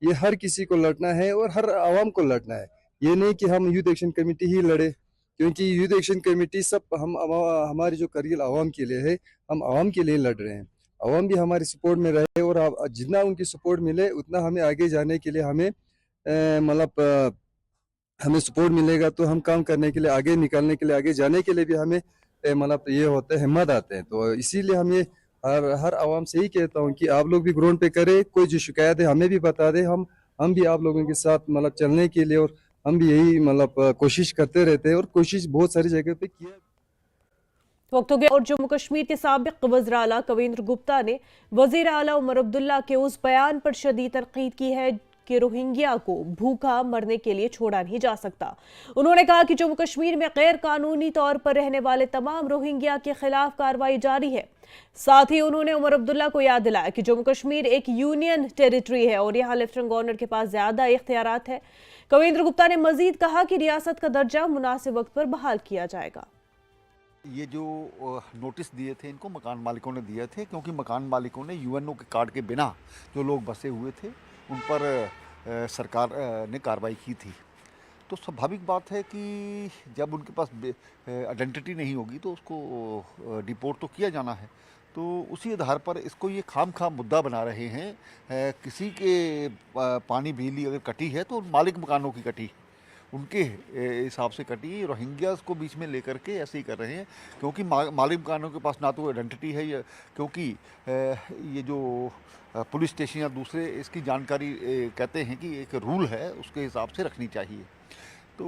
ये हर किसी को लड़ना है और हर आवाम को लड़ना है। ये नहीं कि हम यूथ एक्शन कमेटी ही लड़े, क्योंकि यूथ एक्शन कमेटी हमारी जो करियर आवाम के लिए है, हम आवाम के लिए लड़ रहे हैं। आवाम भी हमारी सपोर्ट में रहे और जितना उनकी सपोर्ट मिले उतना हमें आगे जाने के लिए हमें सपोर्ट मिलेगा, तो हम काम करने के लिए, आगे निकलने के लिए, आगे जाने के लिए भी हमें ये होता है, हिम्मत आते हैं। तो इसीलिए हम ये हर आवाम से ही कहता हूँ कि आप लोग भी ग्राउंड पे करें, कोई जो शिकायत है हमें भी बता दें, हम भी आप लोगों के साथ चलने के लिए, और हम भी यही कोशिश करते रहते हैं और कोशिश बहुत सारी जगह पे किया। वक्त हो गया और जम्मू कश्मीर के साबिक वज़ीर आला कविंद्र गुप्ता ने वज़ीर आला उमर अब्दुल्ला के उस बयान पर शदीद तनकीद की है कि रोहिंग्या को भूखा मरने के लिए छोड़ा नहीं जा सकता। उन्होंने कहा कि जम्मू कश्मीर में गैर कानूनी तौर पर रहने वाले तमाम रोहिंग्या के खिलाफ कार्रवाई जारी है। साथ ही उन्होंने उमर अब्दुल्ला को याद दिलाया कि जम्मू कश्मीर एक यूनियन टेरिटरी है और यहाँ लेफ्टिनेंट गवर्नर के पास ज्यादा इख्तियारात है। कविंद्र गुप्ता ने मजीद कहा कि रियासत का दर्जा मुनासिब वक्त पर बहाल किया जाएगा। ये जो नोटिस दिए थे इनको मकान मालिकों ने दिए थे, क्योंकि मकान मालिकों ने यूएनओ के कार्ड के बिना जो लोग बसे हुए थे उन पर सरकार ने कार्रवाई की थी। तो स्वाभाविक बात है कि जब उनके पास आइडेंटिटी नहीं होगी तो उसको डिपोर्ट तो किया जाना है। तो उसी आधार पर इसको ये खाम मुद्दा बना रहे हैं। किसी के पानी बिजली अगर कटी है तो मालिक मकानों की कटी, उनके हिसाब से कटी। रोहिंग्यास को बीच में लेकर के ऐसे ही कर रहे हैं, क्योंकि मालिक मकानों के पास ना तो आइडेंटिटी है, क्योंकि ये जो पुलिस स्टेशन या दूसरे इसकी जानकारी कहते हैं कि एक रूल है उसके हिसाब से रखनी चाहिए। तो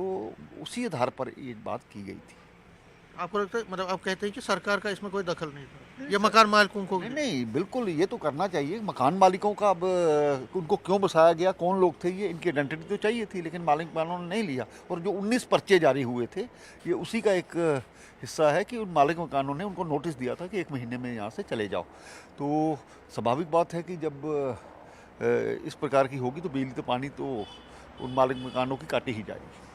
उसी आधार पर ये बात की गई थी। आपको लगता है, मतलब आप कहते हैं कि सरकार का इसमें कोई दखल नहीं था, ये मकान मालिकों को नहीं, बिल्कुल ये तो करना चाहिए। मकान मालिकों का अब उनको क्यों बसाया गया, कौन लोग थे, ये इनकी आइडेंटिटी तो चाहिए थी, लेकिन मालिक मकानों ने नहीं लिया। और जो 19 पर्चे जारी हुए थे ये उसी का एक हिस्सा है कि उन मालिक मकानों ने उनको नोटिस दिया था कि 1 महीने में यहाँ से चले जाओ। तो स्वाभाविक बात है कि जब इस प्रकार की होगी तो बिजली तो पानी तो उन मालिक मकानों की काटी ही जाएगी।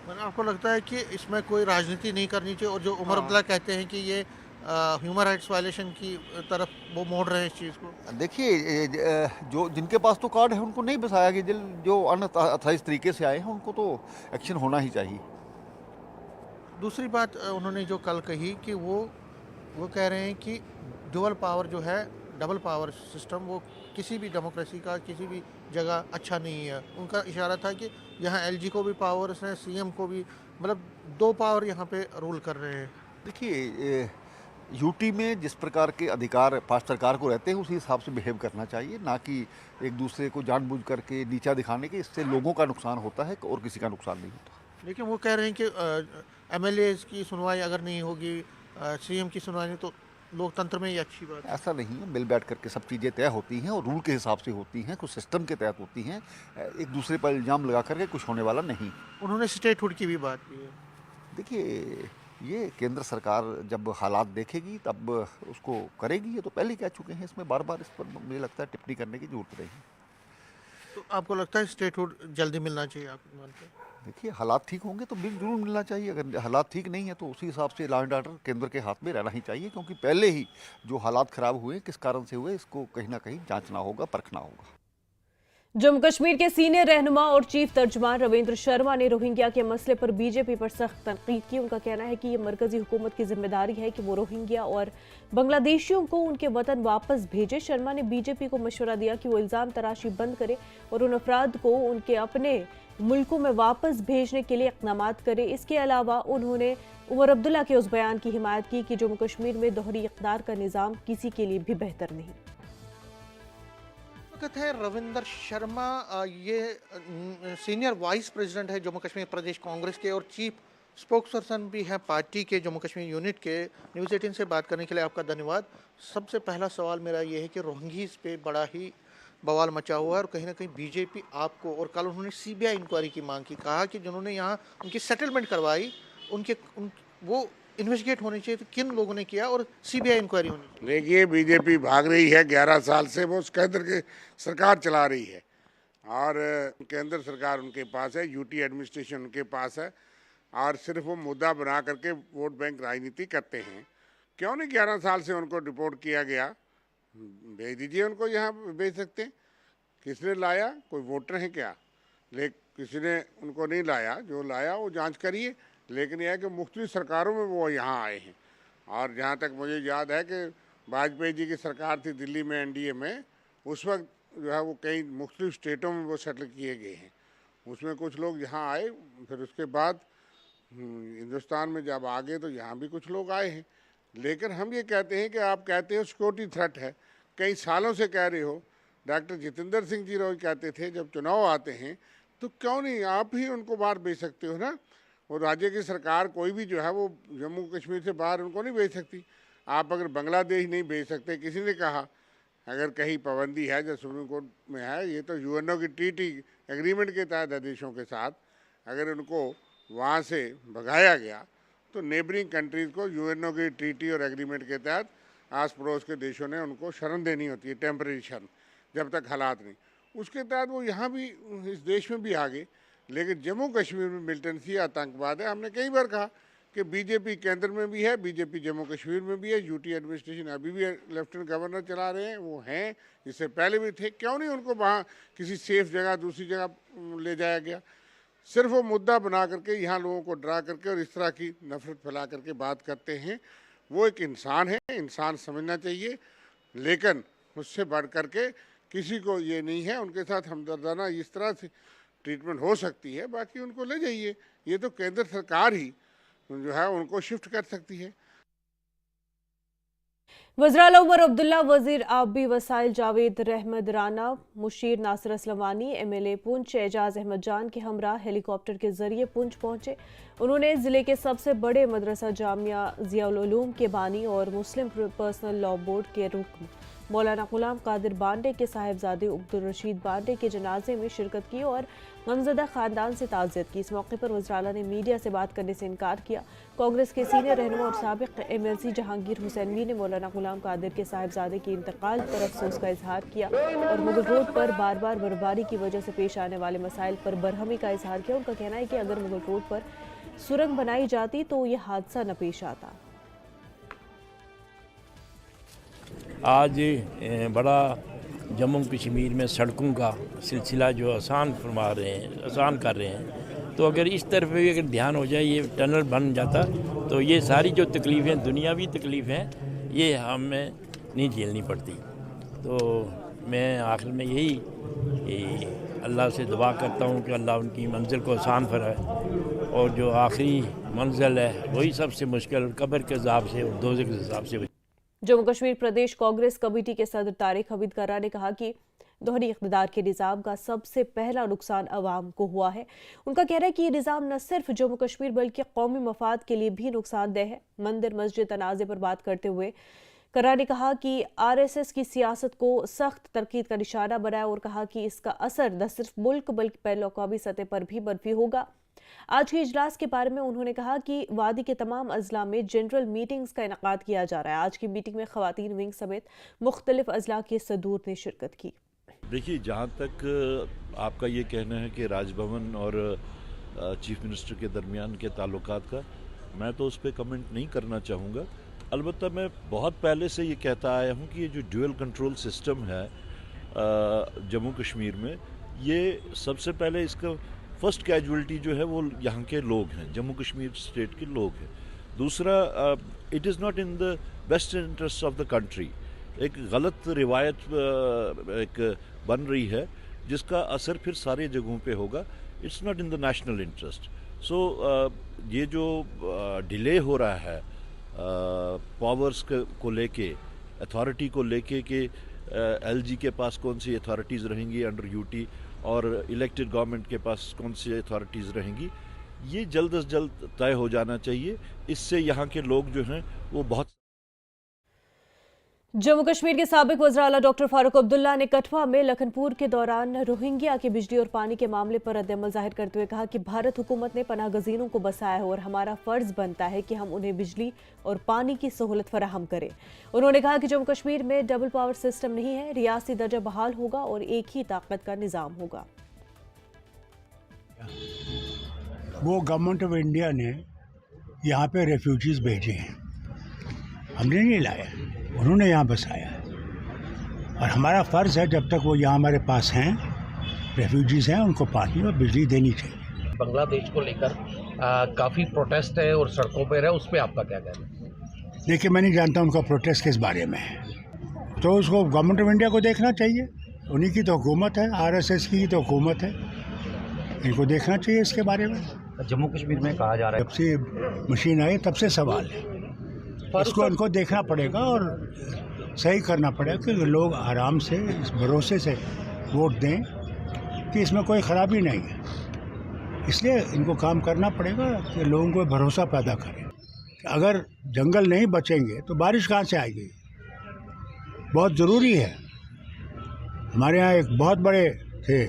आपको लगता है कि इसमें कोई राजनीति नहीं करनी चाहिए, और जो उमर अब्दुल्ला कहते हैं कि ये ह्यूमन राइट्स वायलेशन की तरफ वो मोड़ रहे हैं इस चीज़ को? देखिए, जो जिनके पास तो कार्ड है उनको नहीं बसाया गया, जो अनअथराइज्ड तरीके से आए हैं उनको तो एक्शन होना ही चाहिए। दूसरी बात उन्होंने जो कल कही कि वो कह रहे हैं कि डबल पावर सिस्टम वो किसी भी डेमोक्रेसी का किसी भी जगह अच्छा नहीं है। उनका इशारा था कि यहाँ एलजी को भी पावर्स हैं, सीएम को भी, मतलब 2 पावर यहाँ पे रूल कर रहे हैं। देखिए, यूटी में जिस प्रकार के अधिकार सरकार को रहते हैं उसी हिसाब से बिहेव करना चाहिए, ना कि एक दूसरे को जानबूझ करके नीचा दिखाने के। इससे लोगों का नुकसान होता है और किसी का नुकसान नहीं होता। लेकिन वो कह रहे हैं कि एमएलएज की सुनवाई अगर नहीं होगी, सीएम की सुनवाई नहीं, तो लोकतंत्र में ये अच्छी बात है। ऐसा नहीं है, मिल बैठ करके सब चीज़ें तय होती हैं और रूल के हिसाब से होती हैं, कुछ सिस्टम के तहत होती हैं। एक दूसरे पर इल्ज़ाम लगा करके कुछ होने वाला नहीं। उन्होंने स्टेटहुड की भी बात की है। देखिए, ये केंद्र सरकार जब हालात देखेगी तब उसको करेगी। ये तो पहले कह चुके हैं, इसमें बार बार इस पर मुझे लगता है टिप्पणी करने की जरूरत नहीं। तो आपको लगता है स्टेटहुड जल्दी मिलना चाहिए, आप मानते हैं? देखिए, हालात ठीक होंगे तो जरूर मिलना चाहिए। अगर हालात ठीक नहीं है तो उसी हिसाब से लॉ एंड ऑर्डर केंद्र के हाथ में रहना ही चाहिए, क्योंकि पहले ही जो हालात खराब हुए किस कारण से हुए इसको कहीं ना कहीं जांचना होगा, परखना होगा। जम्मू कश्मीर के सीनियर रहनुमा और चीफ तर्जुमान रविंद्र शर्मा ने रोहिंग्या के मसले पर बीजेपी पर सख्त तनकीद की। उनका कहना है कि ये मरकजी हुकूमत की जिम्मेदारी है कि वो रोहिंग्या और बांग्लादेशियों को उनके वतन वापस भेजे। शर्मा ने बीजेपी को मशवरा दिया कि वो इल्ज़ाम तराशी बंद करे और उन अफराद को उनके अपने मुल्कों में वापस भेजने के लिए इक़दाम करे। इसके अलावा उन्होंने उमर अब्दुल्ला के उस बयान की हिमायत की कि जम्मू कश्मीर में दोहरी इक़्तिदार का निज़ाम किसी के लिए भी बेहतर नहीं। वक्त है रविंदर शर्मा, ये सीनियर वाइस प्रेसिडेंट है जम्मू कश्मीर प्रदेश कांग्रेस के और चीफ स्पोक्स पर्सन भी हैं पार्टी के जम्मू कश्मीर यूनिट के। न्यूज़ 18 से बात करने के लिए आपका धन्यवाद। सबसे पहला सवाल मेरा ये है कि रोहिंग्यास पे बड़ा ही बवाल मचा हुआ है और कहीं ना कहीं बीजेपी आपको, और कल उन्होंने सीबीआई इंक्वायरी की मांग की, कहा कि जिन्होंने यहाँ उनकी सेटलमेंट करवाई वो इन्वेस्टिगेट होनी चाहिए, तो किन लोगों ने किया और सीबीआई इंक्वायरी होनी चाहिए। देखिए, बीजेपी भाग रही है 11 साल से, वो केंद्र की सरकार चला रही है और केंद्र सरकार उनके पास है, यूटी एडमिनिस्ट्रेशन उनके पास है और सिर्फ वो मुद्दा बना करके वोट बैंक राजनीति करते हैं। क्यों नहीं 11 साल से उनको डिपोर्ट किया गया? भेज दीजिए उनको, यहाँ भेज सकते हैं। किसने लाया? कोई वोटर हैं क्या? किसी ने उनको नहीं लाया, जो लाया वो जांच करिए। लेकिन यह है कि मुख्तलिफ सरकारों में वो यहाँ आए हैं और जहाँ तक मुझे याद है कि वाजपेयी जी की सरकार थी दिल्ली में एनडीए में, उस वक्त जो है वो कई मुख्तलिफ स्टेटों में वो सेटल किए गए हैं। उसमें कुछ लोग यहाँ आए, फिर उसके बाद हिंदुस्तान में जब आ गए तो यहाँ भी कुछ लोग आए हैं। लेकिन हम ये कहते हैं कि आप कहते हो सिक्योरिटी थ्रेट है, कई सालों से कह रहे हो। डॉक्टर जितेंद्र सिंह जी रोज कहते थे जब चुनाव आते हैं तो क्यों नहीं आप ही उनको बाहर भेज सकते हो ना। और राज्य की सरकार कोई भी जो है वो जम्मू कश्मीर से बाहर उनको नहीं भेज सकती। आप अगर बांग्लादेश नहीं भेज सकते, किसी ने कहा अगर कहीं पाबंदी है जो सुप्रीम कोर्ट में है, ये तो यूएनओ की टीटी एग्रीमेंट के तहत है देशों के साथ, अगर उनको वहाँ से भगाया गया तो नेबरिंग कंट्रीज़ को यूएनओ की ट्रीटी और एग्रीमेंट के तहत आस पड़ोस के देशों ने उनको शरण देनी होती है, टेम्परेरी शरण, जब तक हालात नहीं। उसके तहत वो यहाँ भी इस देश में भी आ गए। लेकिन जम्मू कश्मीर में मिलिटेंसी आतंकवाद है। हमने कई बार कहा कि बीजेपी केंद्र में भी है, बीजेपी जम्मू कश्मीर में भी है, यूटी एडमिनिस्ट्रेशन अभी भी लेफ्टिनेंट गवर्नर चला रहे हैं, वो हैं, इससे पहले भी थे। क्यों नहीं उनको वहाँ किसी सेफ जगह दूसरी जगह ले जाया गया? सिर्फ वो मुद्दा बना करके यहाँ लोगों को डरा करके और इस तरह की नफरत फैला करके बात करते हैं। वो एक इंसान है, इंसान समझना चाहिए, लेकिन उससे बढ़ करके किसी को ये नहीं है। उनके साथ हमदर्दाना इस तरह से ट्रीटमेंट हो सकती है, बाकी उनको ले जाइए। ये तो केंद्र सरकार ही जो है उनको शिफ्ट कर सकती है। वज़ीर आला उमर अब्दुल्ला, वज़ीर आबी वसाइल जावेद रहमत राना, मुशीर नासिर असलमानी, एमएलए पुंछ एजाज अहमद जान के हमरा हेलीकॉप्टर के जरिए पुंछ पहुंचे। उन्होंने ज़िले के सबसे बड़े मदरसा जामिया ज़ियाउल उलूम के बानी और मुस्लिम पर्सनल लॉ बोर्ड के रुकन मौलाना गुलाम कादिर बांडे के साहिबजादे अब्दुल रशीद बांडे के जनाजे में शिरकत की और गमज़दा ख़ानदान से ताज़ियत की। इस मौके पर वज़ीर आला ने मीडिया से बात करने से इनकार किया। कांग्रेस के सीनियर रहनुमा और साबिक़ एमएलसी जहांगीर हुसैन भी ने मौलाना गुलाम कादिर के साहिबजादे के इंतकाल पर अफसोस का इजहार किया और मुगल रोड पर बार बार बर्फबारी की वजह से पेश आने वाले मसाइल पर बरहमी का इजहार किया। उनका कहना है कि अगर मुगल रोड पर सुरंग बनाई जाती तो ये हादसा न पेश आता। आज बड़ा जम्मू कश्मीर में सड़कों का सिलसिला जो आसान फरमा रहे हैं, आसान कर रहे हैं, तो अगर इस तरफ भी अगर ध्यान हो जाए, ये टनल बन जाता तो ये सारी जो तकलीफ़ें, दुनियावी तकलीफ़ें, ये हमें नहीं झेलनी पड़ती। तो मैं आखिर में यही अल्लाह से दुआ करता हूँ कि अल्लाह उनकी मंजिल को आसान फरमाए और जो आखिरी मंजिल है वही सबसे मुश्किल, कब्र के अज़ाब से और दोज़ख के अज़ाब से। जम्मू कश्मीर प्रदेश कांग्रेस कमेटी के सदर तारिक हमीद कर्रा ने कहा कि दोहरी इक़्तिदार के निज़ाम का सबसे पहला नुकसान अवाम को हुआ है। उनका कहना है कि ये निज़ाम न सिर्फ जम्मू कश्मीर बल्कि कौमी मफाद के लिए भी नुकसानदेह है। मंदिर मस्जिद तनाज़े पर बात करते हुए कर्रा ने कहा कि आरएसएस की सियासत को सख्त तनकीद का निशाना बनाया और कहा कि इसका असर न सिर्फ मुल्क बल्कि बैनुल-अक़वामी सतह पर भी मनफी होगा। आज के इजलास के बारे में उन्होंने कहा कि वादी के तमाम अजला में जनरल मीटिंग्स का इनेकाद किया जा रहा है। आज की मीटिंग में ख़वातीन विंग समेत मुख्तलिफ अजला के सदूर ने शिरकत की। देखिए, जहाँ तक आपका ये कहना है कि राजभवन और चीफ मिनिस्टर के दरमियान के ताल्लुकात का, मैं तो उस पर कमेंट नहीं करना चाहूँगा। अलबत्ता मैं बहुत पहले से ये कहता आया हूँ कि ये जो ड्यूअल कंट्रोल सिस्टम है जम्मू कश्मीर में, ये सबसे पहले इसका फर्स्ट कैजुअलिटी जो है वो यहाँ के लोग हैं, जम्मू कश्मीर स्टेट के लोग हैं। दूसरा, it is not in the best interest of the country. एक गलत रिवायत एक बन रही है जिसका असर फिर सारे जगहों पे होगा। It's not in the national interest. So ये जो डिले हो रहा है पावर्स को लेके, अथॉरिटी को लेके कि एलजी के पास कौन सी अथॉरिटीज़ रहेंगी अंडर यूटी और इलेक्टेड गवर्नमेंट के पास कौन सी अथॉरिटीज़ रहेंगी, ये जल्द से जल्द तय हो जाना चाहिए। इससे यहाँ के लोग जो हैं वो बहुत। जम्मू कश्मीर के साबिक वज़ीर आला डॉक्टर फारूक अब्दुल्ला ने कठुआ में लखनपुर के दौरान रोहिंग्या के बिजली और पानी के मामले पर रद्द-ए-अमल जाहिर करते हुए कहा कि भारत हुकूमत ने पनाह गज़ीनों को बसाया है और हमारा फर्ज बनता है कि हम उन्हें बिजली और पानी की सहूलत फराहम करें। उन्होंने कहा कि जम्मू कश्मीर में डबल पावर सिस्टम नहीं है, रियासी दर्जा बहाल होगा और एक ही ताकत का निज़ाम होगा। वो गवर्नमेंट ऑफ इंडिया ने यहाँ पे रेफ्यूजीज भेजे हैं, हमने नहीं लाया, उन्होंने यहाँ बसाया है और हमारा फ़र्ज़ है जब तक वो यहाँ हमारे पास हैं, रेफ्यूजीज़ हैं, उनको पानी और बिजली देनी चाहिए। बांग्लादेश को लेकर काफ़ी प्रोटेस्ट है और सड़कों पर है, उस पर आपका क्या कहना है? देखिए, मैं नहीं जानता उनका प्रोटेस्ट किस बारे में है, तो उसको गवर्नमेंट ऑफ इंडिया को देखना चाहिए, उन्हीं की तो हुकूमत है, RSS की तो हुकूमत है, इनको देखना चाहिए इसके बारे में। जम्मू कश्मीर में कहा जा रहा है जब से मशीन आई तब से सवाल है, इसको इनको देखना पड़ेगा और सही करना पड़ेगा कि लोग आराम से इस भरोसे से वोट दें कि इसमें कोई ख़राबी नहीं है। इसलिए इनको काम करना पड़ेगा कि लोगों को भरोसा पैदा करें। अगर जंगल नहीं बचेंगे तो बारिश कहाँ से आएगी, बहुत ज़रूरी है। हमारे यहाँ एक बहुत बड़े थे,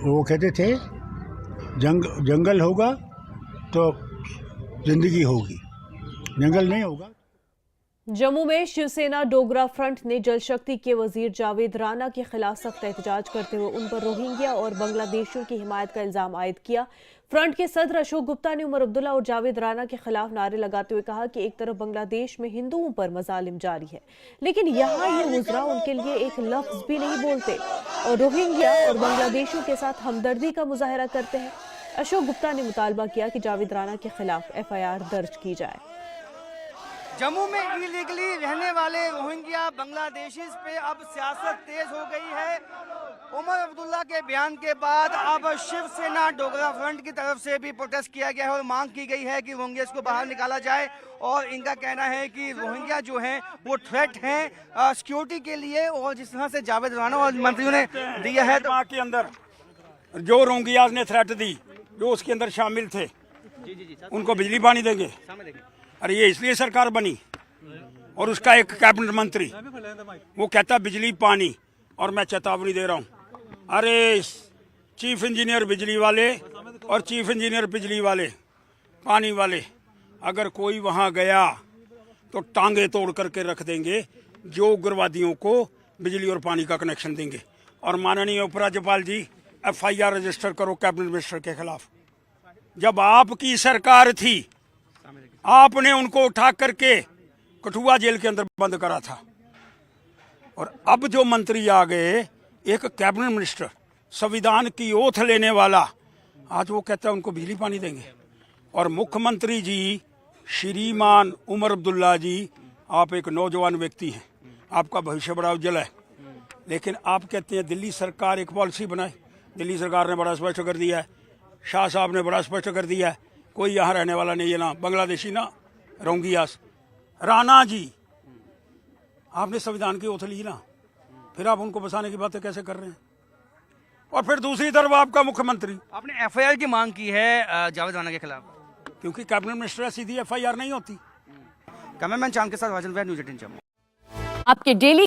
वो कहते थे जंगल होगा तो ज़िंदगी होगी, जंगल नहीं होगा। जम्मू में शिवसेना डोगरा फ्रंट ने जल शक्ति के वजीर जावेद राणा के खिलाफ सख्त एहतजाज करते हुए उन पर रोहिंग्या और बांग्लादेशियों की हिमायत का इल्जाम आयद किया। फ्रंट के सदर अशोक गुप्ता ने उमर अब्दुल्ला और जावेद राणा के खिलाफ नारे लगाते हुए कहा कि एक तरफ बांग्लादेश में हिंदुओं पर मजालिम जारी है, लेकिन यहाँ ये वज़रा उनके लिए एक लफ्ज भी नहीं बोलते और रोहिंग्या और बांग्लादेशियों के साथ हमदर्दी का मुजाहरा करते हैं। अशोक गुप्ता ने मुतालबा किया कि जावेद राणा के खिलाफ FIR दर्ज की जाए। जम्मू में इलीगली रहने वाले रोहिंग्या बांग्लादेशीज पे अब सियासत तेज हो गई है। उमर अब्दुल्ला के बयान के बाद अब शिवसेना डोगरा फ्रंट की तरफ से भी प्रोटेस्ट किया गया है और मांग की गई है कि रोहिंग्यास को बाहर निकाला जाए और इनका कहना है कि रोहिंग्या जो हैं वो थ्रेट हैं सिक्योरिटी के लिए। और जिस तरह से जावेद राणा और मंत्रियों ने दिया है तो के अंदर जो रोहिंग्यास ने थ्रेट दी, जो उसके अंदर शामिल थे, उनको बिजली पानी देंगे। अरे ये इसलिए सरकार बनी और उसका एक कैबिनेट मंत्री वो कहता बिजली पानी, और मैं चेतावनी दे रहा हूँ, अरे चीफ इंजीनियर बिजली वाले और चीफ इंजीनियर बिजली वाले पानी वाले, अगर कोई वहाँ गया तो टांगे तोड़ करके रख देंगे जो उग्रवादियों को बिजली और पानी का कनेक्शन देंगे। और माननीय उपराज्यपाल जी, FIR रजिस्टर करो कैबिनेट मिनिस्टर के खिलाफ। जब आपकी सरकार थी आपने उनको उठा करके कठुआ जेल के अंदर बंद करा था, और अब जो मंत्री आ गए, एक कैबिनेट मिनिस्टर संविधान की ओथ लेने वाला, आज वो कहता है उनको बिजली पानी देंगे। और मुख्यमंत्री जी श्रीमान उमर अब्दुल्ला जी, आप एक नौजवान व्यक्ति हैं, आपका भविष्य बड़ा उज्जवल है, लेकिन आप कहते हैं दिल्ली सरकार एक पॉलिसी बनाए। दिल्ली सरकार ने बड़ा स्पष्ट कर दिया है, शाह साहब ने बड़ा स्पष्ट कर दिया है, कोई यहाँ रहने वाला नहीं है, ना बांग्लादेशी ना रोहिंग्यास। राणा जी, आपने संविधान की ओथ ली ना, फिर आप उनको बसाने की बातें कैसे कर रहे हैं? और फिर दूसरी तरफ आपका मुख्यमंत्री, आपने FIR की मांग की है जावेद राणा के खिलाफ, क्योंकि कैबिनेट मिनिस्टर सीधी FIR नहीं होती। कैमरामैन चांद के साथ वाजन न्यूज़ 18 जम्मू। आपके डेली